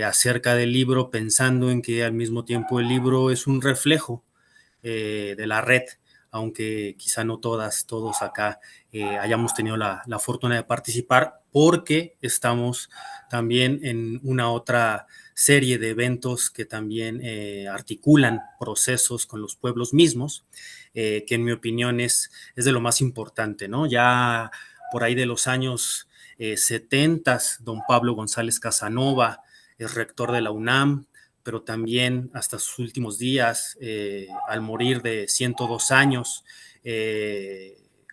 acerca del libro, pensando en que al mismo tiempo el libro es un reflejo de la red, aunque quizá no todos acá hayamos tenido la fortuna de participar, porque estamos también en una otra serie de eventos que también articulan procesos con los pueblos mismos, que en mi opinión es de lo más importante, ¿no? Ya por ahí de los años 70, don Pablo González Casanova es rector de la UNAM, pero también hasta sus últimos días, al morir de 102 años,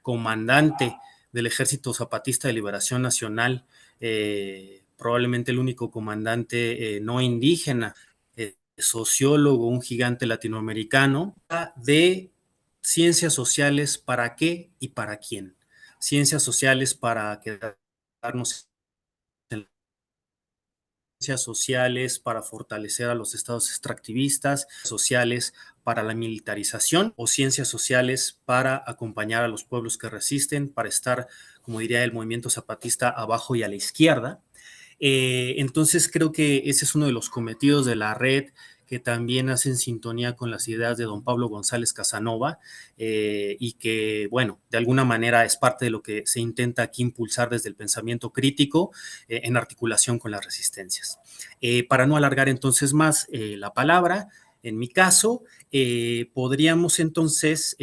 comandante del Ejército Zapatista de Liberación Nacional, probablemente el único comandante no indígena, sociólogo, un gigante latinoamericano, de ciencias sociales para qué y para quién. Ciencias sociales para quedarnos en ciencias sociales para fortalecer a los estados extractivistas, sociales para la militarización o ciencias sociales para acompañar a los pueblos que resisten, para estar, como diría el movimiento zapatista, abajo y a la izquierda. Entonces creo que ese es uno de los cometidos de la red que también hacen sintonía con las ideas de don Pablo González Casanova y que, bueno, de alguna manera es parte de lo que se intenta aquí impulsar desde el pensamiento crítico en articulación con las resistencias. Para no alargar entonces más la palabra, en mi caso, podríamos entonces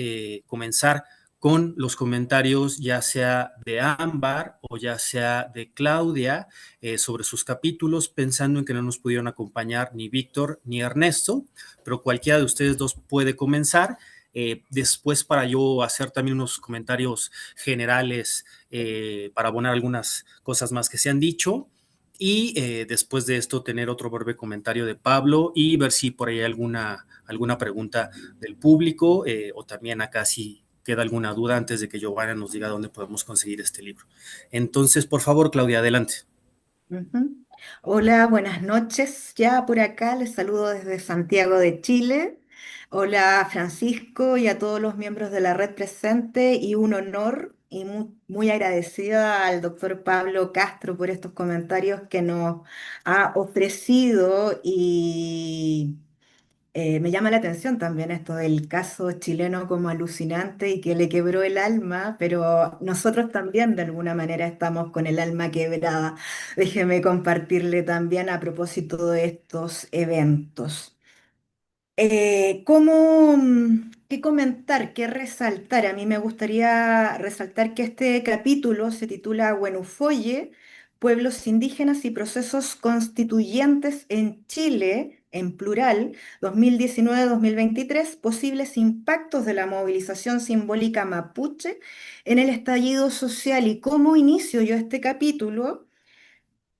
comenzar con los comentarios ya sea de Ámbar o ya sea de Claudia sobre sus capítulos, pensando en que no nos pudieron acompañar ni Víctor ni Ernesto, pero cualquiera de ustedes dos puede comenzar. Después para yo hacer también unos comentarios generales para abonar algunas cosas más que se han dicho y después de esto tener otro breve comentario de Pablo y ver si por ahí hay alguna pregunta del público o también acá si queda alguna duda antes de que Giovanna nos diga dónde podemos conseguir este libro. Entonces, por favor, Claudia, adelante. Ujú. Hola, buenas noches. Ya por acá les saludo desde Santiago de Chile. Hola Francisco y a todos los miembros de la red presente y un honor y muy agradecida al doctor Pablo Castro por estos comentarios que nos ha ofrecido y me llama la atención también esto del caso chileno como alucinante y que le quebró el alma, pero nosotros también de alguna manera estamos con el alma quebrada. Déjeme compartirle también a propósito de estos eventos. ¿Qué comentar, qué resaltar? A mí me gustaría resaltar que este capítulo se titula Huenufoye, Pueblos Indígenas y Procesos Constituyentes en Chile, en plural, 2019-2023, posibles impactos de la movilización simbólica mapuche en el estallido social. Y cómo inicio yo este capítulo.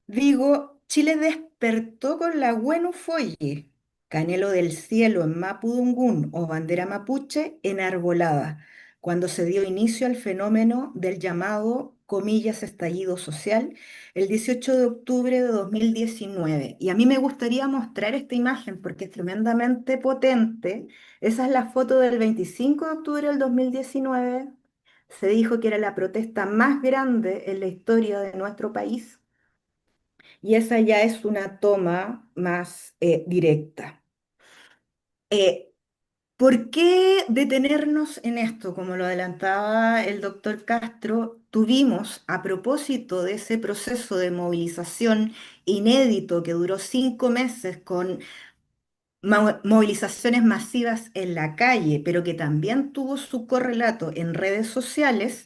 Digo, Chile despertó con la Folle, Canelo del Cielo en Mapudungún o bandera mapuche enarbolada, cuando se dio inicio al fenómeno del llamado, comillas, estallido social, el 18 de octubre de 2019. Y a mí me gustaría mostrar esta imagen porque es tremendamente potente. Esa es la foto del 25 de octubre del 2019. se dijo que era la protesta más grande en la historia de nuestro país y esa ya es una toma más directa. Eh, ¿Por qué detenernos en esto? Como lo adelantaba el doctor Castro, tuvimos, a propósito de ese proceso de movilización inédito que duró 5 meses con movilizaciones masivas en la calle, pero que también tuvo su correlato en redes sociales.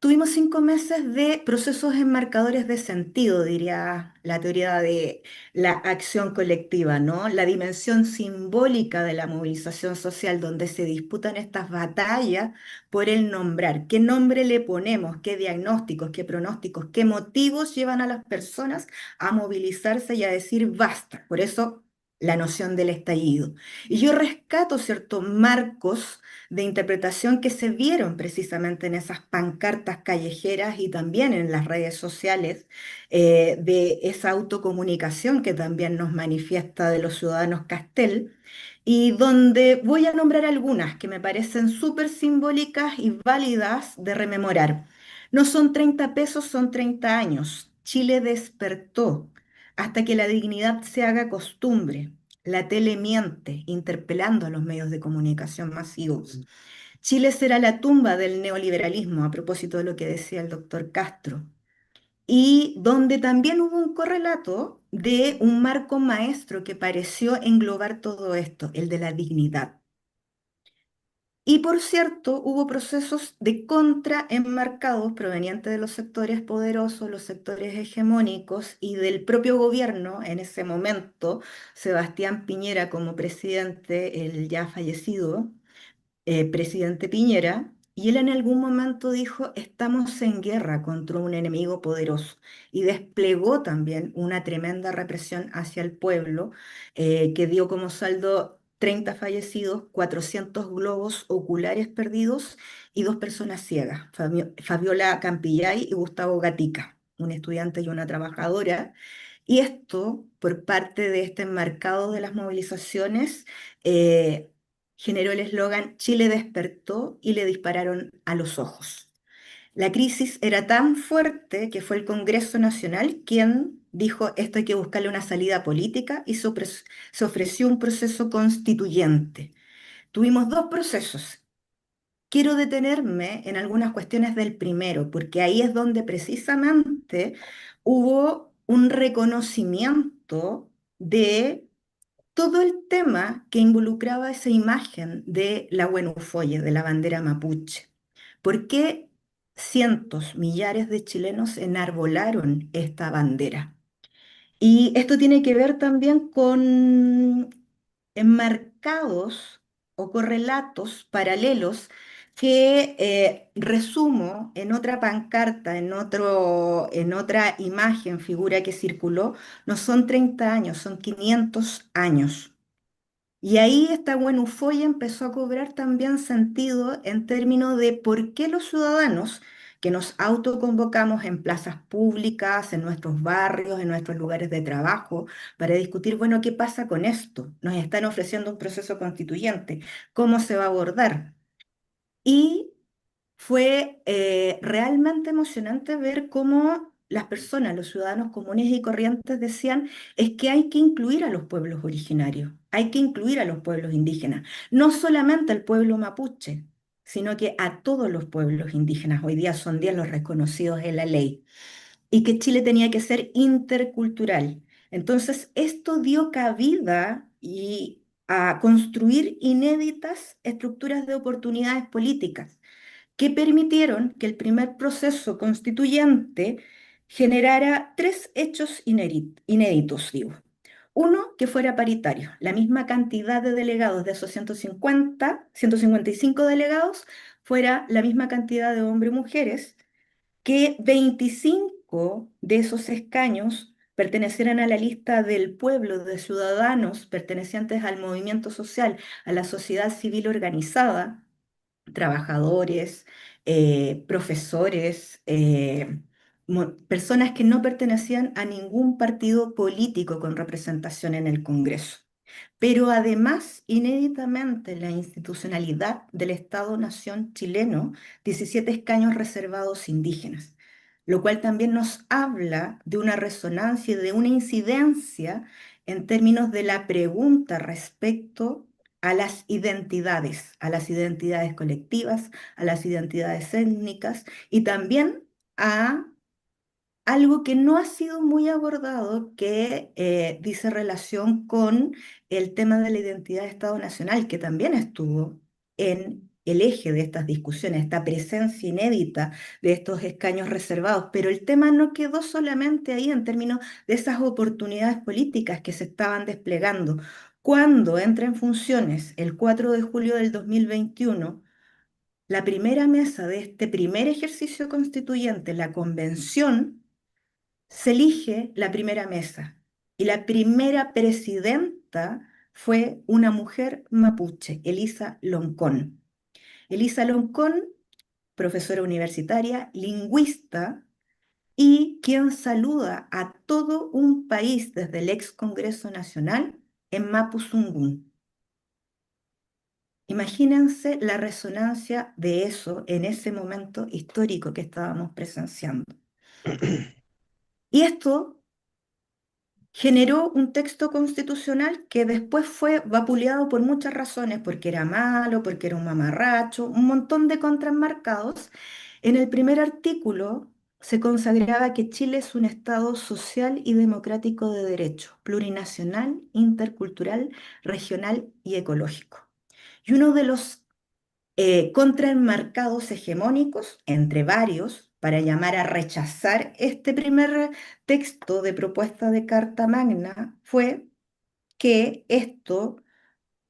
Tuvimos 5 meses de procesos enmarcadores de sentido, diría la teoría de la acción colectiva, ¿no? La dimensión simbólica de la movilización social, donde se disputan estas batallas por el nombrar. ¿Qué nombre le ponemos? ¿Qué diagnósticos? ¿Qué pronósticos? ¿Qué motivos llevan a las personas a movilizarse y a decir basta? Por eso la noción del estallido. Y yo rescato ciertos marcos de interpretación que se vieron precisamente en esas pancartas callejeras y también en las redes sociales, de esa autocomunicación que también nos manifiesta de los ciudadanos Castel, y donde voy a nombrar algunas que me parecen súper simbólicas y válidas de rememorar. No son 30 pesos, son 30 años. Chile despertó hasta que la dignidad se haga costumbre. La tele miente, interpelando a los medios de comunicación masivos. Chile será la tumba del neoliberalismo, a propósito de lo que decía el doctor Castro, y donde también hubo un correlato de un marco maestro que pareció englobar todo esto, el de la dignidad. Y por cierto, hubo procesos de contra enmarcados provenientes de los sectores poderosos, los sectores hegemónicos y del propio gobierno en ese momento, Sebastián Piñera como presidente, el ya fallecido, presidente Piñera, y él en algún momento dijo, estamos en guerra contra un enemigo poderoso, y desplegó también una tremenda represión hacia el pueblo, que dio como saldo 30 fallecidos, 400 globos oculares perdidos y 2 personas ciegas, Fabiola Campillay y Gustavo Gatica, un estudiante y una trabajadora. Y esto, por parte de este enmarcado de las movilizaciones, eh, generó el eslogan Chile despertó y le dispararon a los ojos. La crisis era tan fuerte que fue el Congreso Nacional quien dijo esto hay que buscarle una salida política y se ofreció un proceso constituyente. Tuvimos dos procesos. Quiero detenerme en algunas cuestiones del primero, porque ahí es donde precisamente hubo un reconocimiento de todo el tema que involucraba esa imagen de la Huenufoye, de la bandera mapuche. ¿Por qué cientos, millares de chilenos enarbolaron esta bandera? Y esto tiene que ver también con enmarcados o correlatos paralelos que resumo en otra pancarta, en otra imagen, figura que circuló. No son 30 años, son 500 años. Y ahí esta Buenufoya empezó a cobrar también sentido en términos de por qué los ciudadanos que nos autoconvocamos en plazas públicas, en nuestros barrios, en nuestros lugares de trabajo, para discutir, bueno, ¿qué pasa con esto? Nos están ofreciendo un proceso constituyente, ¿cómo se va a abordar? Y fue realmente emocionante ver cómo las personas, los ciudadanos comunes y corrientes decían, es que hay que incluir a los pueblos originarios, hay que incluir a los pueblos indígenas, no solamente al pueblo mapuche, sino que a todos los pueblos indígenas. Hoy día son 10 los reconocidos en la ley y que Chile tenía que ser intercultural. Entonces, esto dio cabida y a construir inéditas estructuras de oportunidades políticas que permitieron que el primer proceso constituyente generara tres hechos inéditos, digo. Uno, que fuera paritario, la misma cantidad de delegados de esos 155 delegados, fuera la misma cantidad de hombres y mujeres, que 25 de esos escaños pertenecieran a la lista del pueblo de ciudadanos pertenecientes al movimiento social, a la sociedad civil organizada, trabajadores, profesores, personas que no pertenecían a ningún partido político con representación en el Congreso. Pero además, inéditamente, la institucionalidad del Estado-Nación chileno, 17 escaños reservados indígenas, lo cual también nos habla de una resonancia y de una incidencia en términos de la pregunta respecto a las identidades colectivas, a las identidades étnicas y también a algo que no ha sido muy abordado, que dice relación con el tema de la identidad de Estado Nacional, que también estuvo en el eje de estas discusiones, esta presencia inédita de estos escaños reservados. Pero el tema no quedó solamente ahí en términos de esas oportunidades políticas que se estaban desplegando. Cuando entra en funciones el 4 de julio del 2021, la primera mesa de este primer ejercicio constituyente, la convención, se elige la primera mesa y la primera presidenta fue una mujer mapuche, Elisa Loncón. Elisa Loncón, profesora universitaria, lingüista y quien saluda a todo un país desde el ex Congreso Nacional en Mapuzungún. Imagínense la resonancia de eso en ese momento histórico que estábamos presenciando. Y esto generó un texto constitucional que después fue vapuleado por muchas razones, porque era malo, porque era un mamarracho, un montón de contraenmarcados. En el primer artículo se consagraba que Chile es un Estado social y democrático de derecho, plurinacional, intercultural, regional y ecológico. Y uno de los contraenmarcados hegemónicos, entre varios, para llamar a rechazar este primer texto de propuesta de Carta Magna, fue que esto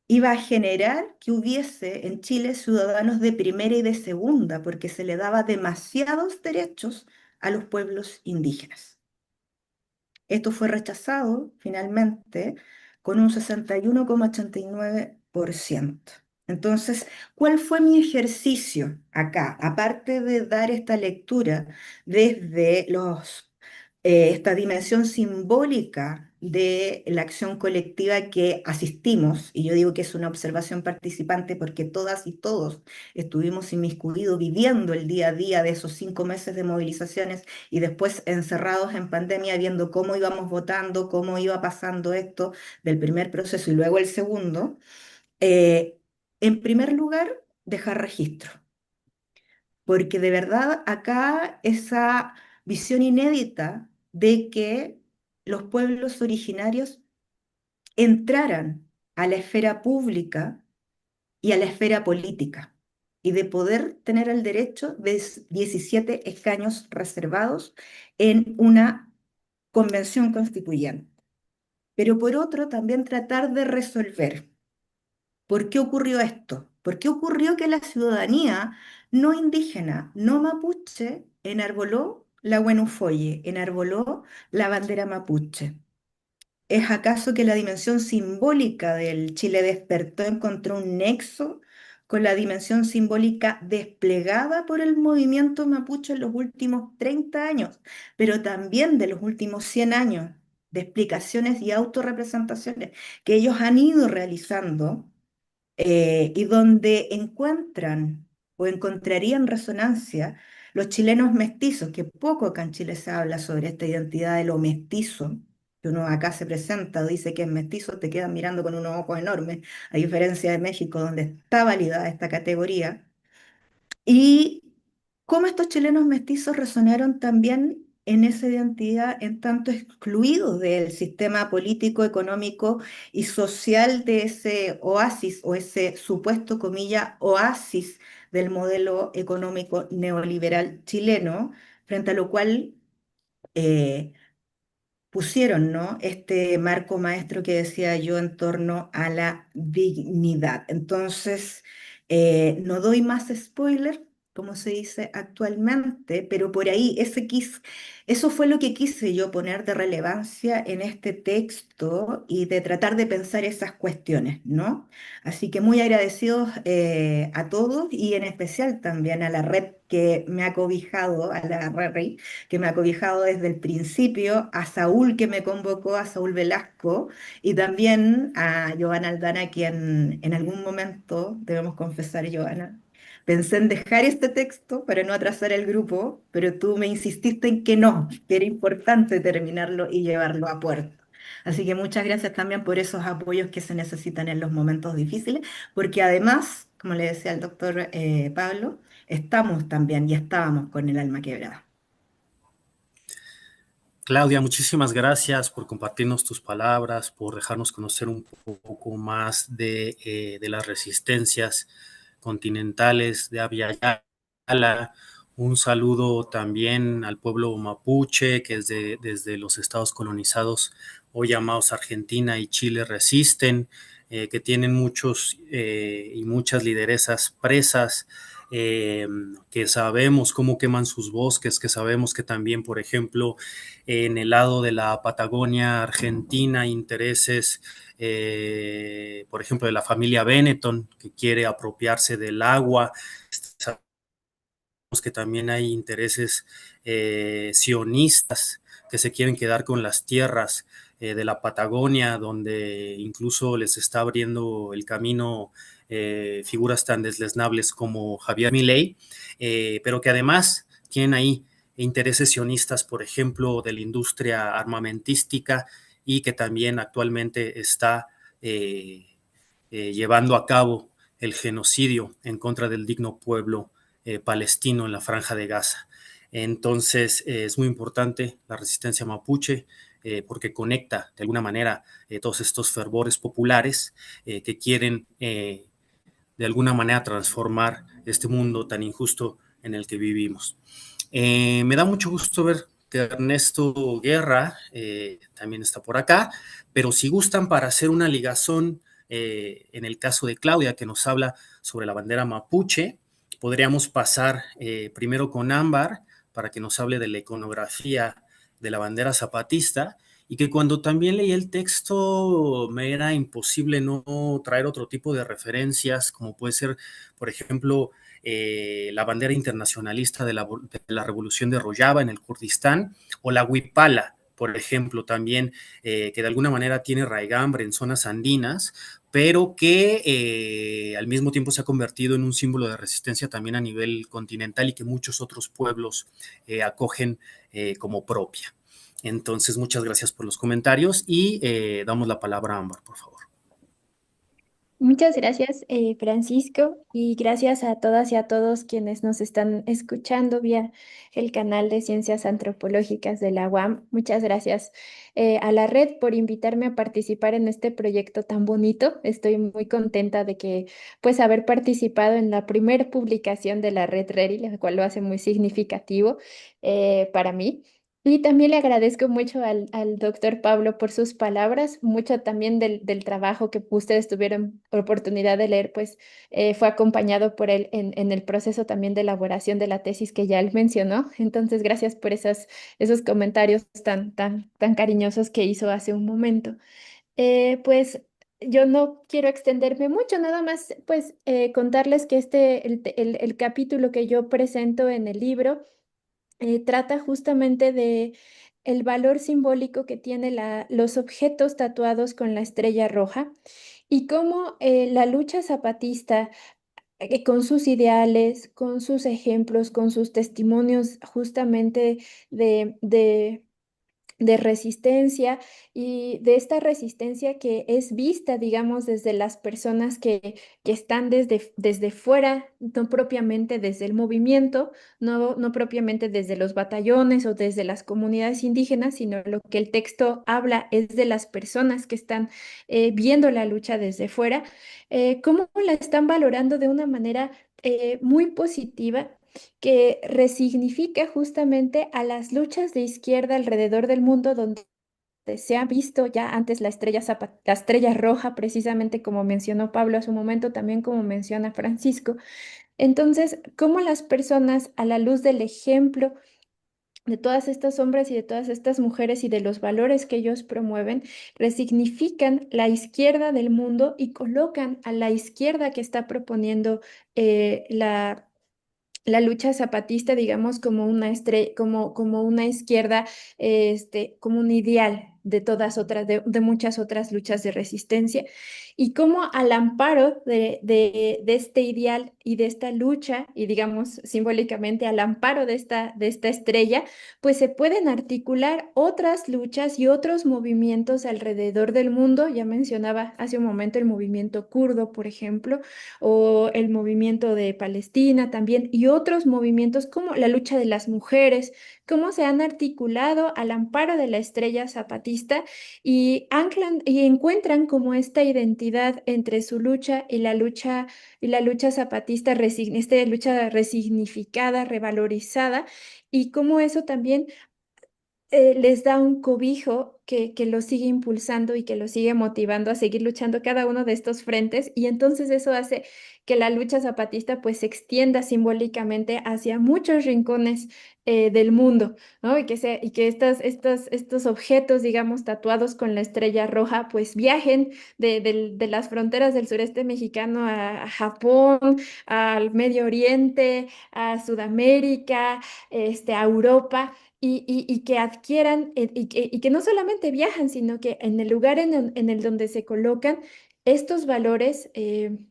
iba a generar que hubiese en Chile ciudadanos de primera y de segunda, porque se le daba demasiados derechos a los pueblos indígenas. Esto fue rechazado finalmente con un 61,89%. Entonces, ¿cuál fue mi ejercicio acá? Aparte de dar esta lectura desde esta dimensión simbólica de la acción colectiva que asistimos, y yo digo que es una observación participante porque todas y todos estuvimos inmiscuidos viviendo el día a día de esos 5 meses de movilizaciones y después encerrados en pandemia viendo cómo íbamos votando, cómo iba pasando esto del primer proceso y luego el segundo. En primer lugar, dejar registro, porque de verdad acá esa visión inédita de que los pueblos originarios entraran a la esfera pública y a la esfera política, y de poder tener el derecho de 17 escaños reservados en una convención constituyente. Pero por otro, también tratar de resolver por qué ocurrió esto, por qué ocurrió que la ciudadanía no indígena, no mapuche, enarboló la Huenufoye, enarboló la bandera mapuche. ¿Es acaso que la dimensión simbólica del Chile despertó encontró un nexo con la dimensión simbólica desplegada por el movimiento mapuche en los últimos 30 años, pero también de los últimos 100 años de explicaciones y autorrepresentaciones que ellos han ido realizando y donde encuentran o encontrarían resonancia los chilenos mestizos, que poco acá en Chile se habla sobre esta identidad de lo mestizo, que uno acá se presenta o dice que es mestizo, te quedan mirando con unos ojos enormes, a diferencia de México, donde está validada esta categoría. Y cómo estos chilenos mestizos resonaron también en esa identidad, en tanto excluidos del sistema político, económico y social de ese oasis o ese supuesto, comilla, oasis del modelo económico neoliberal chileno, frente a lo cual eh, pusieron, ¿no?, este marco maestro que decía yo en torno a la dignidad. Entonces, no doy más spoiler, como se dice actualmente, pero por ahí eso fue lo que quise yo poner de relevancia en este texto y de tratar de pensar esas cuestiones, ¿no? Así que muy agradecidos a todos y en especial también a la red que me ha cobijado, a la red que me ha cobijado desde el principio, a Saúl que me convocó, a Saúl Velasco, y también a Giovanna Aldana, quien en algún momento, debemos confesar, Giovanna, pensé en dejar este texto para no atrasar el grupo, pero tú me insististe en que no, que era importante terminarlo y llevarlo a puerto. Así que muchas gracias también por esos apoyos que se necesitan en los momentos difíciles, porque además, como le decía el doctor Pablo, estamos también y estábamos con el alma quebrada. Claudia, muchísimas gracias por compartirnos tus palabras, por dejarnos conocer un poco más de las resistencias continentales de Abya Yala. Un saludo también al pueblo mapuche, que desde los estados colonizados, hoy llamados Argentina y Chile, resisten, que tienen muchos y muchas lideresas presas, que sabemos cómo queman sus bosques, que sabemos que también, por ejemplo, en el lado de la Patagonia Argentina, intereses, por ejemplo, de la familia Benetton, que quiere apropiarse del agua. Sabemos que también hay intereses sionistas que se quieren quedar con las tierras de la Patagonia, donde incluso les está abriendo el camino figuras tan deslesnables como Javier Milei, pero que además tienen ahí intereses sionistas, por ejemplo, de la industria armamentística y que también actualmente está llevando a cabo el genocidio en contra del digno pueblo palestino en la Franja de Gaza. Entonces, es muy importante la resistencia mapuche porque conecta de alguna manera todos estos fervores populares que quieren de alguna manera transformar este mundo tan injusto en el que vivimos. Me da mucho gusto ver que Ernesto Guerra también está por acá, pero si gustan para hacer una ligazón en el caso de Claudia, que nos habla sobre la bandera mapuche, podríamos pasar primero con Ámbar para que nos hable de la iconografía de la bandera zapatista y que cuando también leí el texto me era imposible no traer otro tipo de referencias, como puede ser, por ejemplo, la bandera internacionalista de la revolución de Rojava en el Kurdistán, o la huipala, por ejemplo, también, que de alguna manera tiene raigambre en zonas andinas, pero que al mismo tiempo se ha convertido en un símbolo de resistencia también a nivel continental y que muchos otros pueblos acogen como propia. Entonces, muchas gracias por los comentarios y damos la palabra a Ámbar, por favor. Muchas gracias, Francisco, y gracias a todas y a todos quienes nos están escuchando vía el canal de Ciencias Antropológicas de la UAM. Muchas gracias a la red por invitarme a participar en este proyecto tan bonito. Estoy muy contenta de que, pues, haber participado en la primera publicación de la red RERI, lo cual lo hace muy significativo para mí. Y también le agradezco mucho al doctor Pablo por sus palabras, mucho también del trabajo que ustedes tuvieron oportunidad de leer, pues fue acompañado por él en el proceso también de elaboración de la tesis que ya él mencionó. Entonces, gracias por esos comentarios tan cariñosos que hizo hace un momento. Pues yo no quiero extenderme mucho, nada más pues contarles que el capítulo que yo presento en el libro trata justamente de el valor simbólico que tiene los objetos tatuados con la estrella roja y cómo la lucha zapatista, con sus ideales, con sus ejemplos, con sus testimonios justamente de de resistencia y de esta resistencia que es vista, digamos, desde las personas que están desde fuera, no propiamente desde el movimiento, no propiamente desde los batallones o desde las comunidades indígenas, sino lo que el texto habla es de las personas que están viendo la lucha desde fuera, cómo la están valorando de una manera muy positiva que resignifica justamente a las luchas de izquierda alrededor del mundo donde se ha visto ya antes la estrella roja, precisamente como mencionó Pablo hace un momento, también como menciona Francisco. Entonces, cómo las personas, a la luz del ejemplo de todas estas hombres y de todas estas mujeres y de los valores que ellos promueven, resignifican la izquierda del mundo y colocan a la izquierda que está proponiendo la lucha zapatista, digamos, como como una izquierda, como un ideal de todas otras, de muchas otras luchas de resistencia, y cómo al amparo de este ideal y de esta lucha, y digamos simbólicamente al amparo de esta estrella, pues se pueden articular otras luchas y otros movimientos alrededor del mundo. Ya mencionaba hace un momento el movimiento kurdo, por ejemplo, o el movimiento de Palestina también, y otros movimientos como la lucha de las mujeres, cómo se han articulado al amparo de la estrella zapatista y anclan y encuentran como esta identidad entre su lucha y la lucha zapatista, esta lucha resignificada, revalorizada, y cómo eso también les da un cobijo que los sigue impulsando y que los sigue motivando a seguir luchando cada uno de estos frentes. Y entonces eso hace que la lucha zapatista pues se extienda simbólicamente hacia muchos rincones del mundo, ¿no? Y que estos objetos, digamos, tatuados con la estrella roja, pues viajen de las fronteras del sureste mexicano a Japón, al Medio Oriente, a Sudamérica, a Europa, y que adquieran, y que no solamente viajan, sino que en el lugar en el donde se colocan, estos valores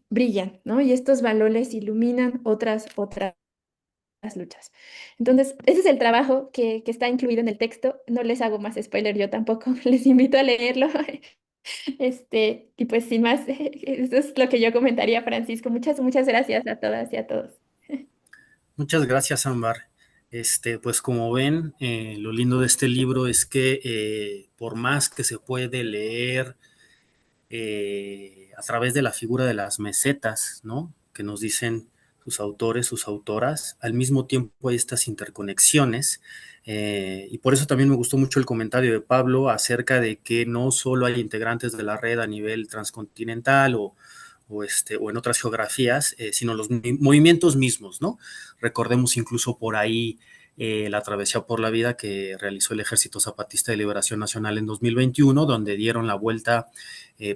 brillan, ¿no? Y estos valores iluminan otras luchas. Entonces, ese es el trabajo que está incluido en el texto. No les hago más spoiler yo tampoco, les invito a leerlo. Y pues sin más, eso es lo que yo comentaría, Francisco. Muchas gracias a todas y a todos. Muchas gracias, Ámbar. Pues como ven, lo lindo de este libro es que por más que se puede leer a través de la figura de las mesetas, ¿no? Que nos dicen sus autores, sus autoras, al mismo tiempo hay estas interconexiones, y por eso también me gustó mucho el comentario de Pablo acerca de que no solo hay integrantes de la red a nivel transcontinental o en otras geografías, sino los movimientos mismos, ¿no? Recordemos incluso por ahí la travesía por la vida que realizó el Ejército Zapatista de Liberación Nacional en 2021, donde dieron la vuelta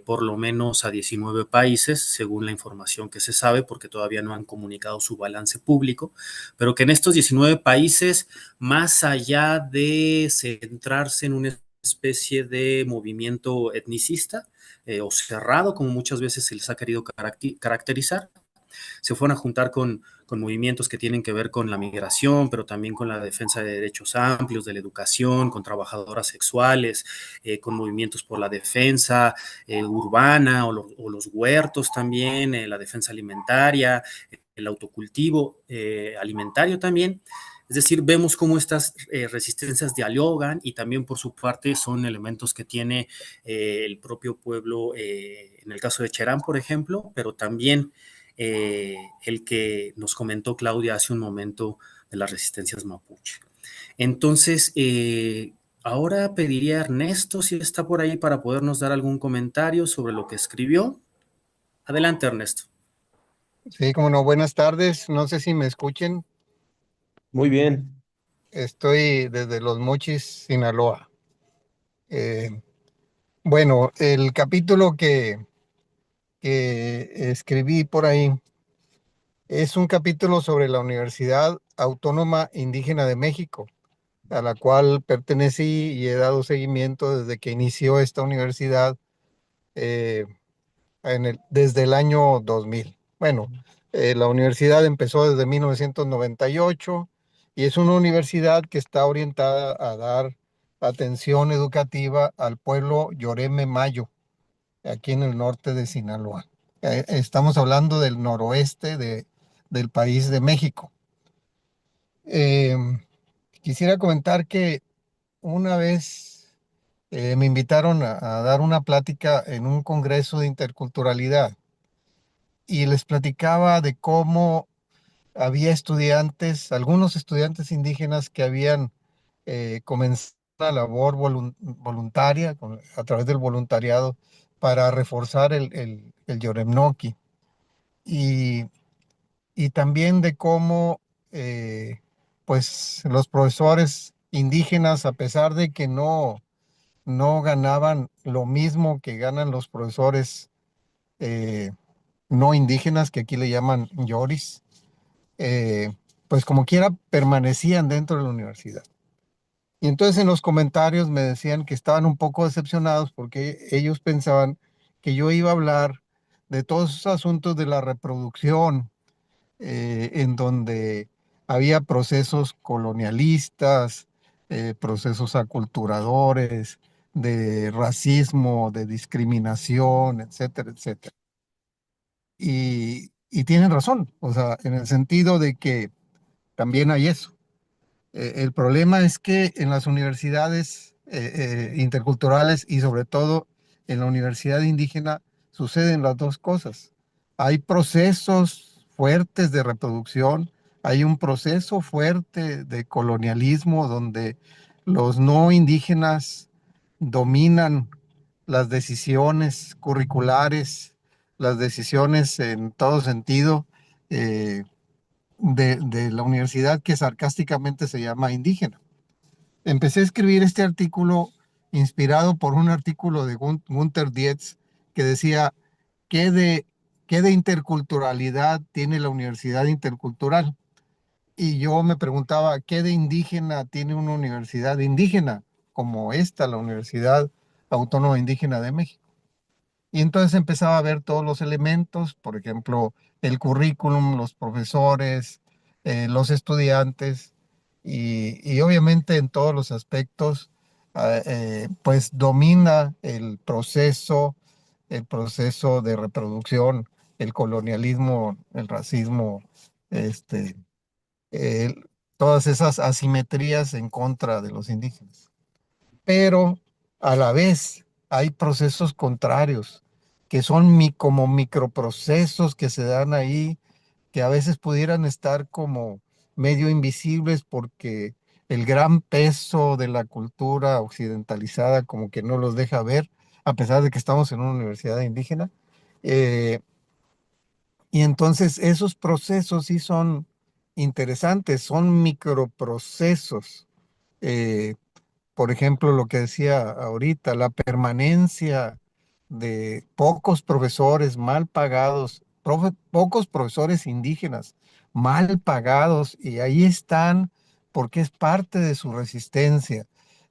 por lo menos a 19 países, según la información que se sabe, porque todavía no han comunicado su balance público, pero que en estos 19 países, más allá de centrarse en una especie de movimiento etnicista o cerrado, como muchas veces se les ha querido caracterizar, se fueron a juntar con movimientos que tienen que ver con la migración, pero también con la defensa de derechos amplios, de la educación, con trabajadoras sexuales, con movimientos por la defensa urbana o los huertos también, la defensa alimentaria, el autocultivo alimentario también. Es decir, vemos cómo estas resistencias dialogan y también por su parte son elementos que tiene el propio pueblo, en el caso de Cherán, por ejemplo, pero también el que nos comentó Claudia hace un momento de las resistencias mapuche. Entonces, ahora pediría a Ernesto si está por ahí para podernos dar algún comentario sobre lo que escribió. Adelante, Ernesto. Sí, como no, buenas tardes. No sé si me escuchen. Muy bien. Estoy desde Los Mochis, Sinaloa. Bueno, el capítulo que escribí por ahí es un capítulo sobre la Universidad Autónoma Indígena de México, a la cual pertenecí y he dado seguimiento desde que inició esta universidad eh, desde el año 2000. Bueno, la universidad empezó desde 1998 y es una universidad que está orientada a dar atención educativa al pueblo Yoreme Mayo, aquí en el norte de Sinaloa. Estamos hablando del noroeste del país de México. Eh, Quisiera comentar que una vez me invitaron a dar una plática en un congreso de interculturalidad y les platicaba de cómo había estudiantes, algunos estudiantes indígenas que habían comenzado una labor voluntaria a través del voluntariado para reforzar el Yoremnoki y, y también de cómo pues los profesores indígenas, a pesar de que no ganaban lo mismo que ganan los profesores eh, no indígenas, que aquí le llaman yoris, eh, pues como quiera permanecían dentro de la universidad. Y entonces en los comentarios me decían que estaban un poco decepcionados porque ellos pensaban que yo iba a hablar de todos esos asuntos de la reproducción, en donde había procesos colonialistas, procesos aculturadores, de racismo, de discriminación, etcétera, etcétera. Y tienen razón, o sea, en el sentido de que también hay eso. El problema es que en las universidades interculturales y sobre todo en la universidad indígena suceden las dos cosas. Hay procesos fuertes de reproducción, hay un proceso fuerte de colonialismo donde los no indígenas dominan las decisiones curriculares, las decisiones en todo sentido. eh, de la universidad que sarcásticamente se llama indígena. Empecé a escribir este artículo inspirado por un artículo de Gunther Dietz que decía, ¿qué de, ¿qué de interculturalidad tiene la universidad intercultural? Y yo me preguntaba, ¿qué de indígena tiene una universidad indígena como esta, la Universidad Autónoma Indígena de México? Y entonces empezaba a ver todos los elementos, por ejemplo, el currículum, los profesores, los estudiantes, y obviamente en todos los aspectos, pues domina el proceso de reproducción, el colonialismo, el racismo, este, el- todas esas asimetrías en contra de los indígenas, pero a la vez hay procesos contrarios, que son como microprocesos que se dan ahí, que a veces pudieran estar como medio invisibles porque el gran peso de la cultura occidentalizada como que no los deja ver, a pesar de que estamos en una universidad indígena. Eh, y entonces esos procesos sí son interesantes, son microprocesos. Eh, por ejemplo, lo que decía ahorita, la permanencia de pocos profesores mal pagados, pocos profesores indígenas mal pagados, y ahí están porque es parte de su resistencia.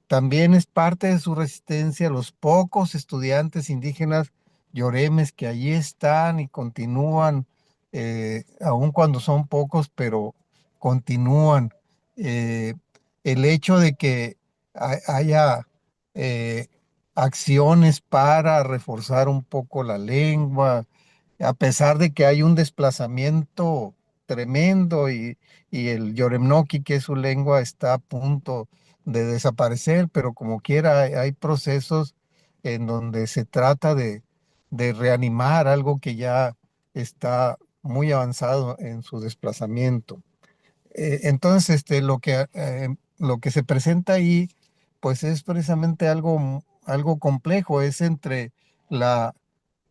También es parte de su resistencia los pocos estudiantes indígenas lloremes que allí están y continúan, aun cuando son pocos, pero continúan. Eh, el hecho de que haya eh, acciones para reforzar un poco la lengua, a pesar de que hay un desplazamiento tremendo y el Yoremnoki, que es su lengua, está a punto de desaparecer, pero como quiera hay procesos en donde se trata de reanimar algo que ya está muy avanzado en su desplazamiento. Entonces, lo que se presenta ahí, pues es precisamente algo complejo, es la,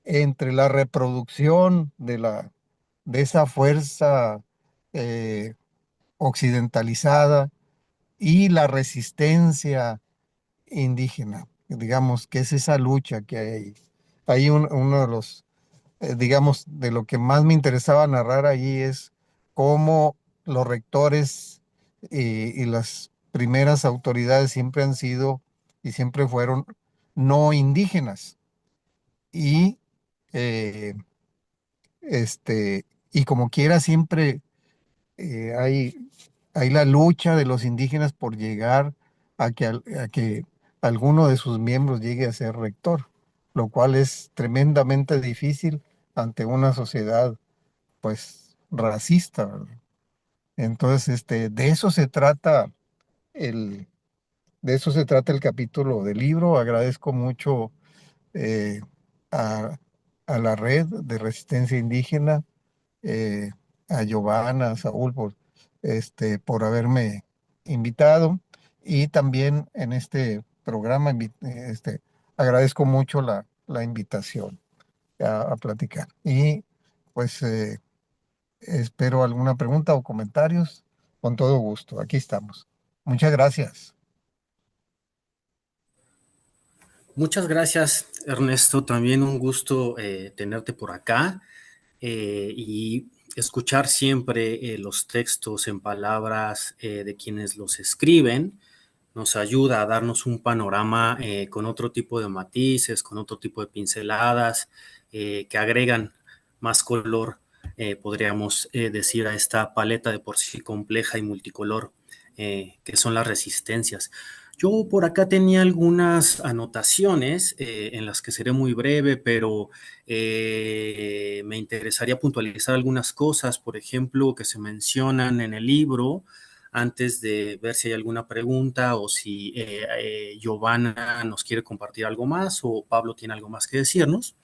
entre la reproducción de esa fuerza eh, occidentalizada y la resistencia indígena, digamos, que es esa lucha que hay ahí. Hay uno de los digamos, de lo que más me interesaba narrar allí es cómo los rectores y las primeras autoridades siempre han sido y siempre fueron no indígenas. Y, eh, y como quiera, siempre hay la lucha de los indígenas por llegar a que alguno de sus miembros llegue a ser rector, lo cual es tremendamente difícil ante una sociedad pues racista, ¿verdad? Entonces, el, de eso se trata el capítulo del libro. Agradezco mucho eh, a, a la red de resistencia indígena, eh, a Giovanna, a Saúl por haberme invitado y también en este programa agradezco mucho la invitación a platicar. Y pues espero alguna pregunta o comentarios. Con todo gusto. Aquí estamos. Muchas gracias. Muchas gracias, Ernesto. También un gusto tenerte por acá y escuchar siempre los textos en palabras de quienes los escriben. Nos ayuda a darnos un panorama con otro tipo de matices, con otro tipo de pinceladas que agregan más color, podríamos decir, a esta paleta de por sí compleja y multicolor que son las resistencias. Yo por acá tenía algunas anotaciones en las que seré muy breve, pero me interesaría puntualizar algunas cosas, por ejemplo, que se mencionan en el libro, antes de ver si hay alguna pregunta o si Giovanna nos quiere compartir algo más o Pablo tiene algo más que decirnos.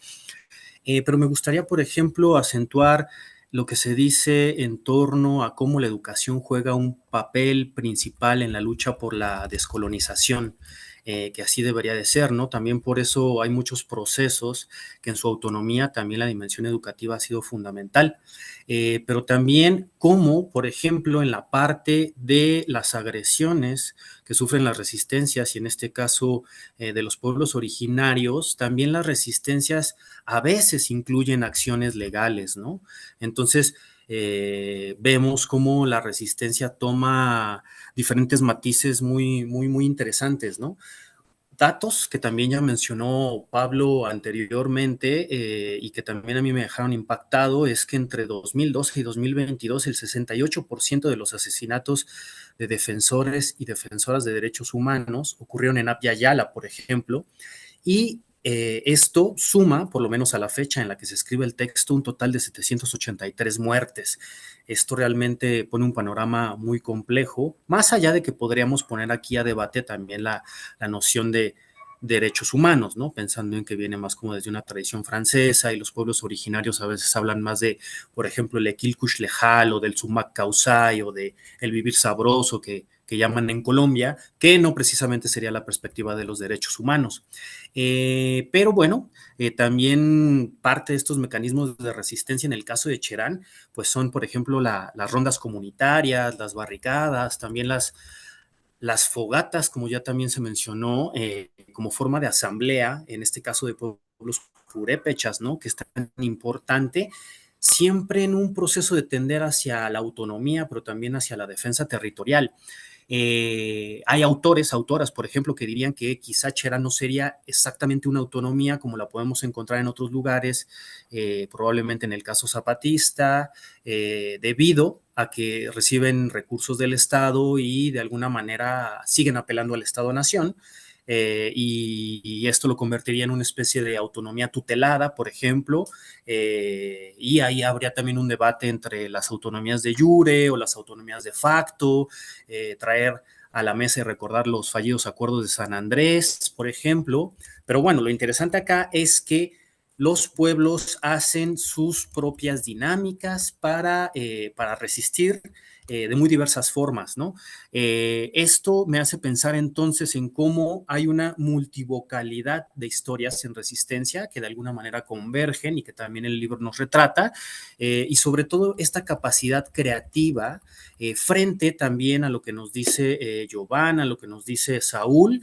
Pero me gustaría, por ejemplo, acentuar lo que se dice en torno a cómo la educación juega un papel principal en la lucha por la descolonización, que así debería de ser, ¿no? También por eso hay muchos procesos que en su autonomía también la dimensión educativa ha sido fundamental, pero también cómo, por ejemplo, en la parte de las agresiones que sufren las resistencias y en este caso de los pueblos originarios, también las resistencias a veces incluyen acciones legales, ¿no? Entonces, vemos cómo la resistencia toma diferentes matices muy interesantes, ¿no? Datos que también ya mencionó Pablo anteriormente y que también a mí me dejaron impactado es que entre 2012 y 2022 el 68% de los asesinatos de defensores y defensoras de derechos humanos ocurrieron en Abya Yala, por ejemplo, y esto suma, por lo menos a la fecha en la que se escribe el texto, un total de 783 muertes. Esto realmente pone un panorama muy complejo, más allá de que podríamos poner aquí a debate también la noción de derechos humanos, ¿no? Pensando en que viene más como desde una tradición francesa y los pueblos originarios a veces hablan más de, por ejemplo, el Equilcush Lejal o del Sumac Causay o de el vivir sabroso que llaman en Colombia, que no precisamente sería la perspectiva de los derechos humanos. Pero bueno, también parte de estos mecanismos de resistencia en el caso de Cherán, pues son, por ejemplo, las rondas comunitarias, las barricadas, también las fogatas, como ya también se mencionó, como forma de asamblea, en este caso de pueblos purépechas, ¿no? Que es tan importante, siempre en un proceso de tender hacia la autonomía, pero también hacia la defensa territorial. Hay autoras, por ejemplo, que dirían que quizá Cherán no sería exactamente una autonomía como la podemos encontrar en otros lugares, probablemente en el caso zapatista, debido a que reciben recursos del Estado y de alguna manera siguen apelando al Estado-Nación. Y esto lo convertiría en una especie de autonomía tutelada, por ejemplo, y ahí habría también un debate entre las autonomías de jure o las autonomías de facto, traer a la mesa y recordar los fallidos acuerdos de San Andrés, por ejemplo. Pero bueno, lo interesante acá es que los pueblos hacen sus propias dinámicas para resistir de muy diversas formas, ¿no? Esto me hace pensar entonces en cómo hay una multivocalidad de historias en resistencia que de alguna manera convergen y que también el libro nos retrata, y sobre todo esta capacidad creativa frente también a lo que nos dice Giovanna, a lo que nos dice Saúl,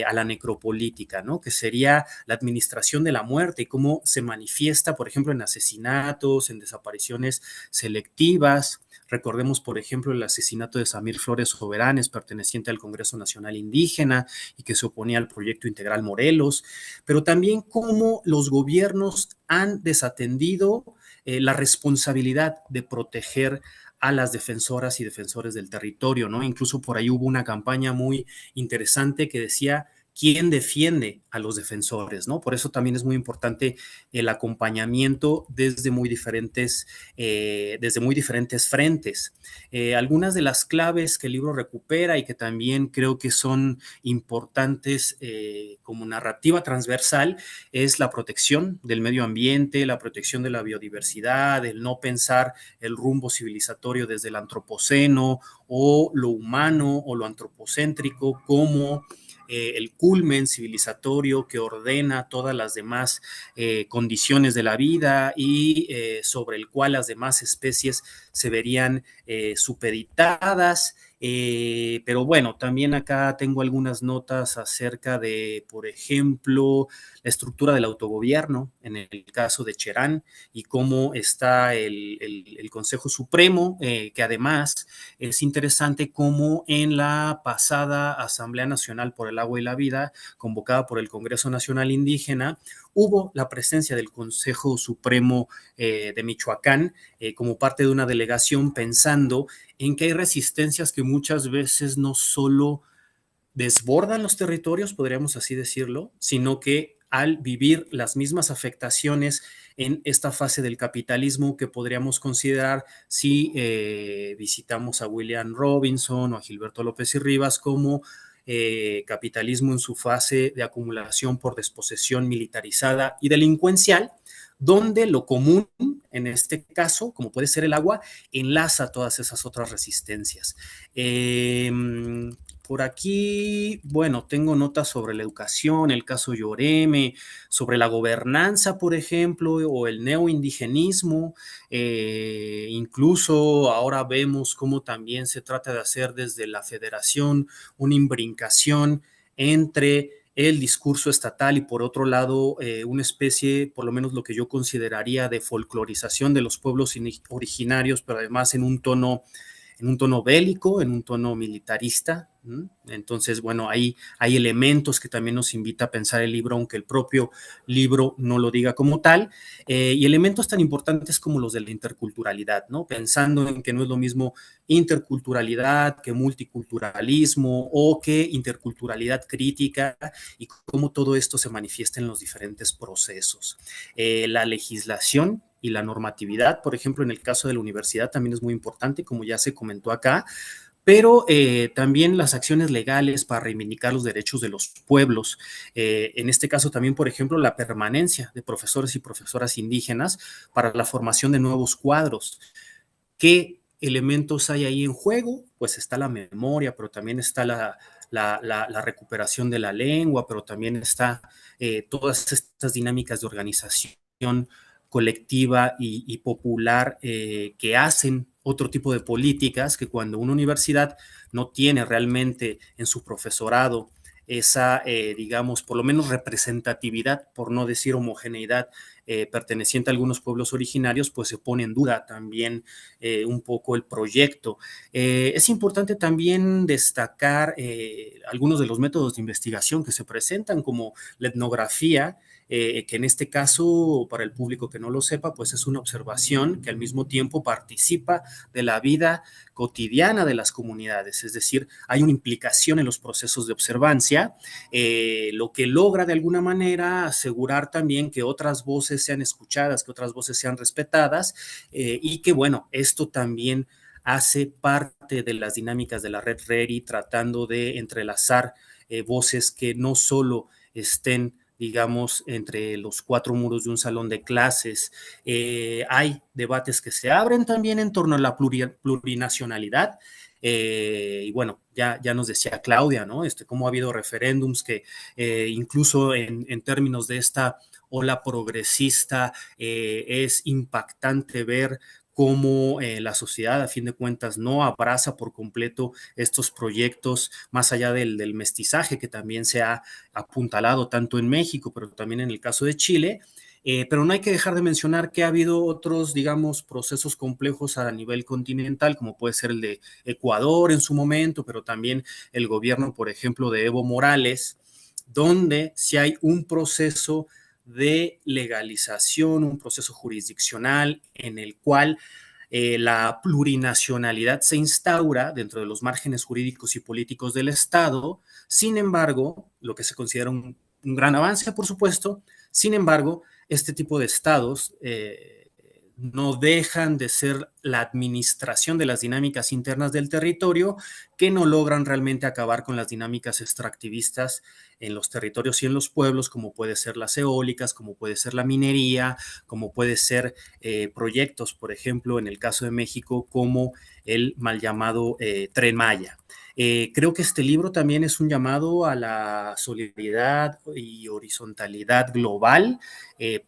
a la necropolítica, ¿no? Que sería la administración de la muerte y cómo se manifiesta, por ejemplo, en asesinatos, en desapariciones selectivas. Recordemos, por ejemplo, el asesinato de Samir Flores Soberanes, perteneciente al Congreso Nacional Indígena y que se oponía al proyecto integral Morelos, pero también cómo los gobiernos han desatendido la responsabilidad de proteger a las defensoras y defensores del territorio, ¿no? Incluso por ahí hubo una campaña muy interesante que decía quién defiende a los defensores, ¿no? Por eso también es muy importante el acompañamiento desde muy diferentes frentes. Algunas de las claves que el libro recupera y que también creo que son importantes como narrativa transversal es la protección del medio ambiente, la protección de la biodiversidad, el no pensar el rumbo civilizatorio desde el antropoceno o lo humano o lo antropocéntrico como el culmen civilizatorio que ordena todas las demás condiciones de la vida y sobre el cual las demás especies se verían supeditadas. Pero bueno, también acá tengo algunas notas acerca de, por ejemplo, la estructura del autogobierno en el caso de Cherán y cómo está el Consejo Supremo, que además es interesante cómo en la pasada Asamblea Nacional por el Agua y la Vida, convocada por el Congreso Nacional Indígena, hubo la presencia del Consejo Supremo de Michoacán como parte de una delegación pensando en que hay resistencias que muchas veces no solo desbordan los territorios, podríamos así decirlo, sino que al vivir las mismas afectaciones en esta fase del capitalismo que podríamos considerar si visitamos a William Robinson o a Gilberto López y Rivas como capitalismo en su fase de acumulación por desposesión militarizada y delincuencial, donde lo común, en este caso, como puede ser el agua, enlaza todas esas otras resistencias. Por aquí, bueno, tengo notas sobre la educación, el caso Lloreme, sobre la gobernanza, por ejemplo, o el neoindigenismo. Incluso ahora vemos cómo también se trata de hacer desde la federación una imbrincación entre el discurso estatal y por otro lado una especie, por lo menos lo que yo consideraría de folclorización de los pueblos originarios, pero además en un tono bélico, en un tono militarista. Entonces, bueno, ahí hay elementos que también nos invita a pensar el libro, aunque el propio libro no lo diga como tal, y elementos tan importantes como los de la interculturalidad, ¿no? Pensando en que no es lo mismo interculturalidad que multiculturalismo o que interculturalidad crítica y cómo todo esto se manifiesta en los diferentes procesos. La legislación y la normatividad, por ejemplo, en el caso de la universidad también es muy importante, como ya se comentó acá, pero también las acciones legales para reivindicar los derechos de los pueblos. En este caso también, por ejemplo, la permanencia de profesores y profesoras indígenas para la formación de nuevos cuadros. ¿Qué elementos hay ahí en juego? Pues está la memoria, pero también está la recuperación de la lengua, pero también está todas estas dinámicas de organización colectiva y popular que hacen otro tipo de políticas que cuando una universidad no tiene realmente en su profesorado esa, digamos, por lo menos representatividad, por no decir homogeneidad, perteneciente a algunos pueblos originarios, pues se pone en duda también un poco el proyecto. Es importante también destacar algunos de los métodos de investigación que se presentan, como la etnografía, que en este caso, para el público que no lo sepa, pues es una observación que al mismo tiempo participa de la vida cotidiana de las comunidades, es decir, hay una implicación en los procesos de observancia, lo que logra de alguna manera asegurar también que otras voces sean escuchadas, que otras voces sean respetadas y que, bueno, esto también hace parte de las dinámicas de la red RERI, tratando de entrelazar voces que no solo estén, digamos, entre los cuatro muros de un salón de clases. Hay debates que se abren también en torno a la plurinacionalidad. Y bueno, ya nos decía Claudia, ¿no? Cómo ha habido referéndums que incluso en términos de esta ola progresista es impactante ver cómo la sociedad, a fin de cuentas, no abraza por completo estos proyectos, más allá del mestizaje que también se ha apuntalado tanto en México, pero también en el caso de Chile. Pero no hay que dejar de mencionar que ha habido otros, digamos, procesos complejos a nivel continental, como puede ser el de Ecuador en su momento, pero también el gobierno, por ejemplo, de Evo Morales, donde si hay un proceso de legalización, un proceso jurisdiccional en el cual la plurinacionalidad se instaura dentro de los márgenes jurídicos y políticos del Estado. Sin embargo, lo que se considera un gran avance, por supuesto, sin embargo, este tipo de estados no dejan de ser la administración de las dinámicas internas del territorio, que no logran realmente acabar con las dinámicas extractivistas en los territorios y en los pueblos, como puede ser las eólicas, como puede ser la minería, como puede ser proyectos, por ejemplo, en el caso de México, como el mal llamado Tren Maya. Creo que este libro también es un llamado a la solidaridad y horizontalidad global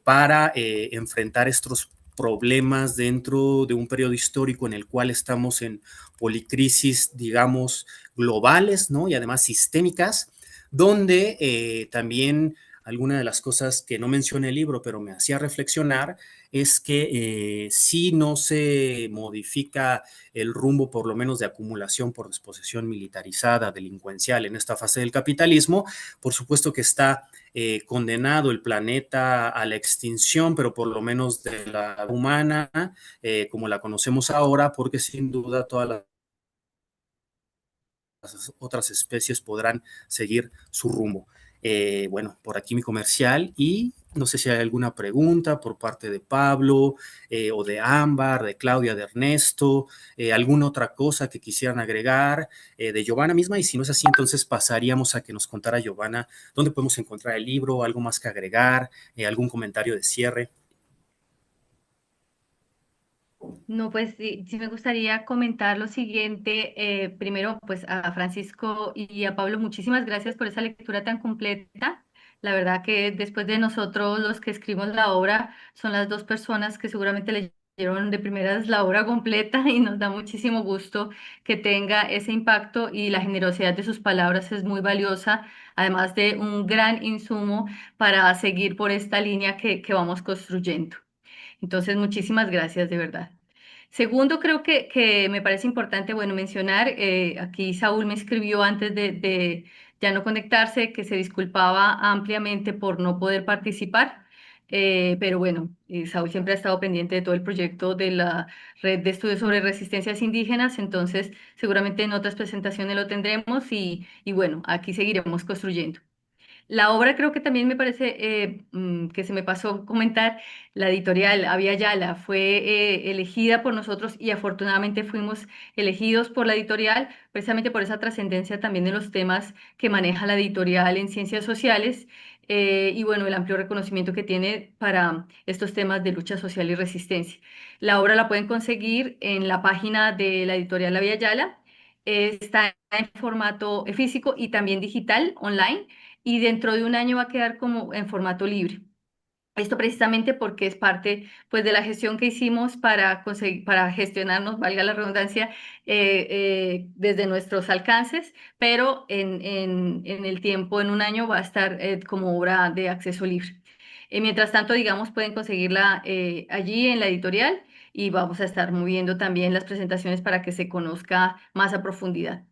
para enfrentar estos problemas dentro de un periodo histórico en el cual estamos en policrisis, digamos, globales, ¿no? Y además sistémicas, donde también alguna de las cosas que no menciona el libro, pero me hacía reflexionar, es que si no se modifica el rumbo, por lo menos de acumulación por disposición militarizada, delincuencial en esta fase del capitalismo, por supuesto que está condenado el planeta a la extinción, pero por lo menos de la humana, como la conocemos ahora, porque sin duda todas las otras especies podrán seguir su rumbo. Bueno, por aquí mi comercial y no sé si hay alguna pregunta por parte de Pablo o de Ámbar, de Claudia, de Ernesto, alguna otra cosa que quisieran agregar de Giovanna misma y si no es así, entonces pasaríamos a que nos contara Giovanna dónde podemos encontrar el libro, algo más que agregar, algún comentario de cierre. No, pues sí, sí me gustaría comentar lo siguiente. Primero, pues a Francisco y a Pablo, muchísimas gracias por esa lectura tan completa. La verdad que después de nosotros, los que escribimos la obra, son las dos personas que seguramente leyeron de primeras la obra completa y nos da muchísimo gusto que tenga ese impacto y la generosidad de sus palabras es muy valiosa, además de un gran insumo para seguir por esta línea que vamos construyendo. Entonces, muchísimas gracias de verdad. Segundo, creo que me parece importante, bueno, mencionar, aquí Saúl me escribió antes de ya no conectarse, que se disculpaba ampliamente por no poder participar, pero bueno, Saúl siempre ha estado pendiente de todo el proyecto de la Red de Estudios sobre Resistencias Indígenas, entonces seguramente en otras presentaciones lo tendremos y bueno, aquí seguiremos construyendo. La obra creo que también me parece que se me pasó comentar, la editorial Avia Yala fue elegida por nosotros y afortunadamente fuimos elegidos por la editorial precisamente por esa trascendencia también de los temas que maneja la editorial en ciencias sociales y bueno, el amplio reconocimiento que tiene para estos temas de lucha social y resistencia. La obra la pueden conseguir en la página de la editorial Avia Yala, está en formato físico y también digital, online y dentro de un año va a quedar como en formato libre. Esto precisamente porque es parte pues, de la gestión que hicimos para conseguir, para gestionarnos, valga la redundancia, desde nuestros alcances, pero en el tiempo, en un año, va a estar como obra de acceso libre. Mientras tanto, digamos, pueden conseguirla allí en la editorial y vamos a estar moviendo también las presentaciones para que se conozca más a profundidad.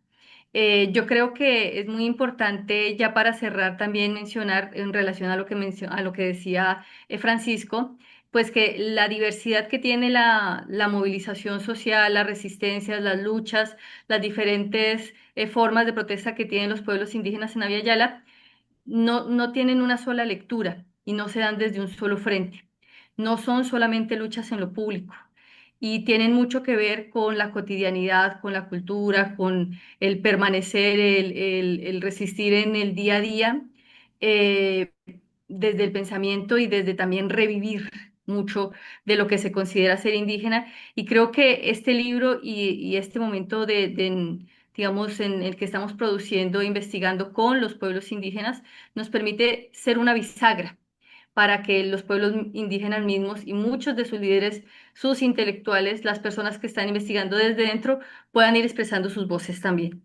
Yo creo que es muy importante, ya para cerrar, también mencionar en relación a lo que, a lo que decía Francisco, pues que la diversidad que tiene la movilización social, las resistencias, las luchas, las diferentes formas de protesta que tienen los pueblos indígenas en Abya Yala, no tienen una sola lectura y no se dan desde un solo frente. No son solamente luchas en lo público y tienen mucho que ver con la cotidianidad, con la cultura, con el permanecer, el resistir en el día a día, eh, desde el pensamiento y desde también revivir mucho de lo que se considera ser indígena. Y creo que este libro y este momento digamos, en el que estamos produciendo, investigando con los pueblos indígenas, nos permite ser una bisagra para que los pueblos indígenas mismos y muchos de sus líderes, sus intelectuales, las personas que están investigando desde dentro, puedan ir expresando sus voces también.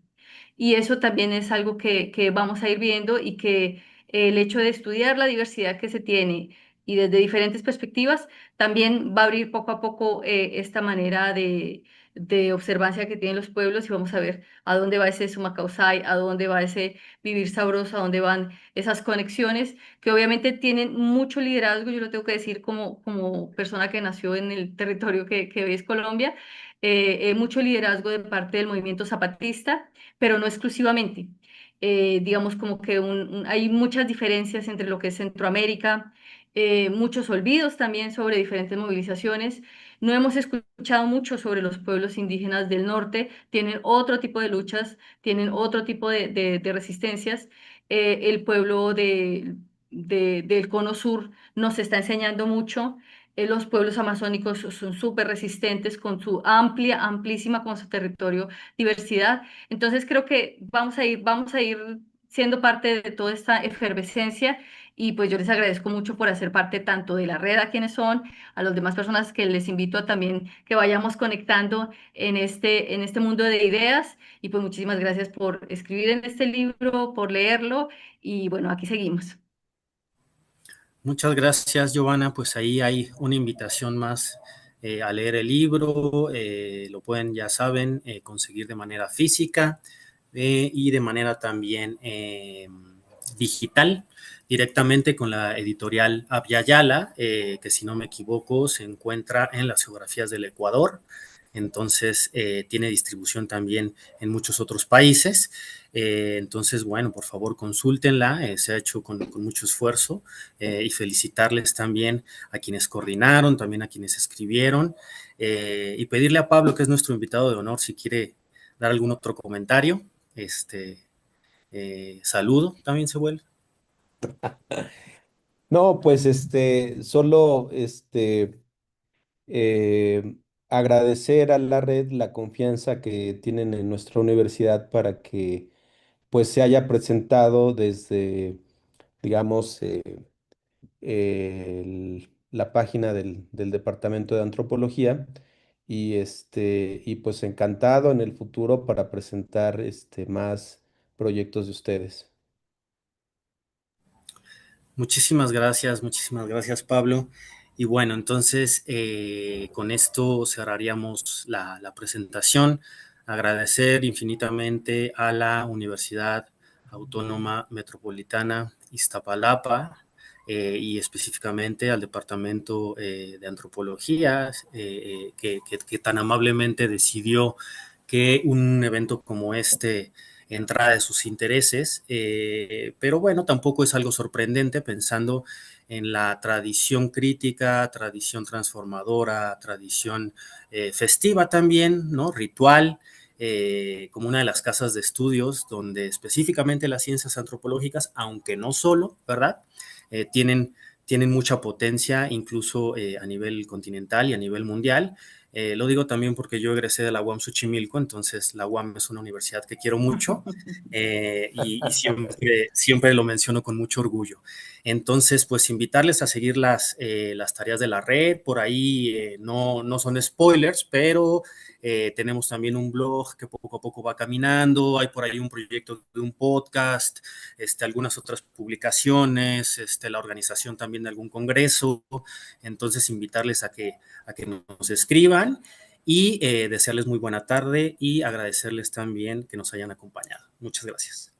Y eso también es algo que vamos a ir viendo y que el hecho de estudiar la diversidad que se tiene y desde diferentes perspectivas, también va a abrir poco a poco esta manera de observancia que tienen los pueblos y vamos a ver a dónde va ese suma causai, a dónde va ese vivir sabroso, a dónde van esas conexiones que obviamente tienen mucho liderazgo, yo lo tengo que decir como persona que nació en el territorio que es Colombia, mucho liderazgo de parte del movimiento zapatista, pero no exclusivamente. Digamos como que hay muchas diferencias entre lo que es Centroamérica, muchos olvidos también sobre diferentes movilizaciones. No hemos escuchado mucho sobre los pueblos indígenas del norte, tienen otro tipo de luchas, tienen otro tipo de resistencias. El pueblo del Cono Sur nos está enseñando mucho. Los pueblos amazónicos son súper resistentes con su amplísima con su territorio, diversidad. Entonces creo que vamos a ir siendo parte de toda esta efervescencia y pues yo les agradezco mucho por hacer parte tanto de la red a quienes son, a las demás personas que les invito a también que vayamos conectando en este mundo de ideas y pues muchísimas gracias por escribir en este libro, por leerlo y bueno, aquí seguimos. Muchas gracias, Giovanna. Pues ahí hay una invitación más a leer el libro. Lo pueden, ya saben, conseguir de manera física y de manera también digital, directamente con la editorial Avyayala, que si no me equivoco se encuentra en las geografías del Ecuador. Entonces tiene distribución también en muchos otros países. Entonces, bueno, por favor consúltenla, se ha hecho con mucho esfuerzo y felicitarles también a quienes coordinaron, también a quienes escribieron y pedirle a Pablo, que es nuestro invitado de honor, si quiere dar algún otro comentario. Saludo también se vuelve. No, pues solo eh, agradecer a la red la confianza que tienen en nuestra universidad para que pues se haya presentado desde, digamos, la página del Departamento de Antropología y pues encantado en el futuro para presentar más proyectos de ustedes. Muchísimas gracias, Pablo. Y bueno, entonces con esto cerraríamos la presentación. Agradecer infinitamente a la Universidad Autónoma Metropolitana Iztapalapa y específicamente al Departamento de Antropología que tan amablemente decidió que un evento como este entrada de sus intereses, pero bueno, tampoco es algo sorprendente pensando en la tradición crítica, tradición transformadora, tradición festiva también, ¿no? Ritual, como una de las casas de estudios donde específicamente las ciencias antropológicas, aunque no solo, ¿verdad? Tienen mucha potencia incluso a nivel continental y a nivel mundial. Lo digo también porque yo egresé de la UAM Xochimilco, entonces la UAM es una universidad que quiero mucho y siempre lo menciono con mucho orgullo. Entonces, pues invitarles a seguir las tareas de la red, por ahí no son spoilers, pero tenemos también un blog que poco a poco va caminando, hay por ahí un proyecto de un podcast, algunas otras publicaciones, la organización también de algún congreso, entonces invitarles a que nos escriban y desearles muy buena tarde y agradecerles también que nos hayan acompañado. Muchas gracias.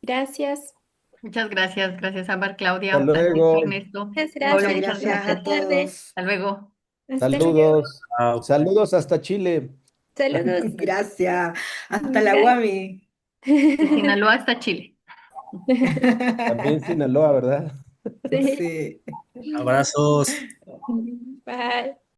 Gracias. Muchas gracias, gracias Ámbar, Hasta Claudia, Francisco, luego. Ernesto, Muchas Pablo, Muchas gracias. muchas gracias gracias. a Buena tarde. todos. Hasta luego. Hasta luego. Saludos. Chao. Saludos hasta Chile. Saludos. Gracias. Hasta la Gracias. UAMI. De Sinaloa hasta Chile. También Sinaloa, ¿verdad? Sí. Sí. Abrazos. Bye.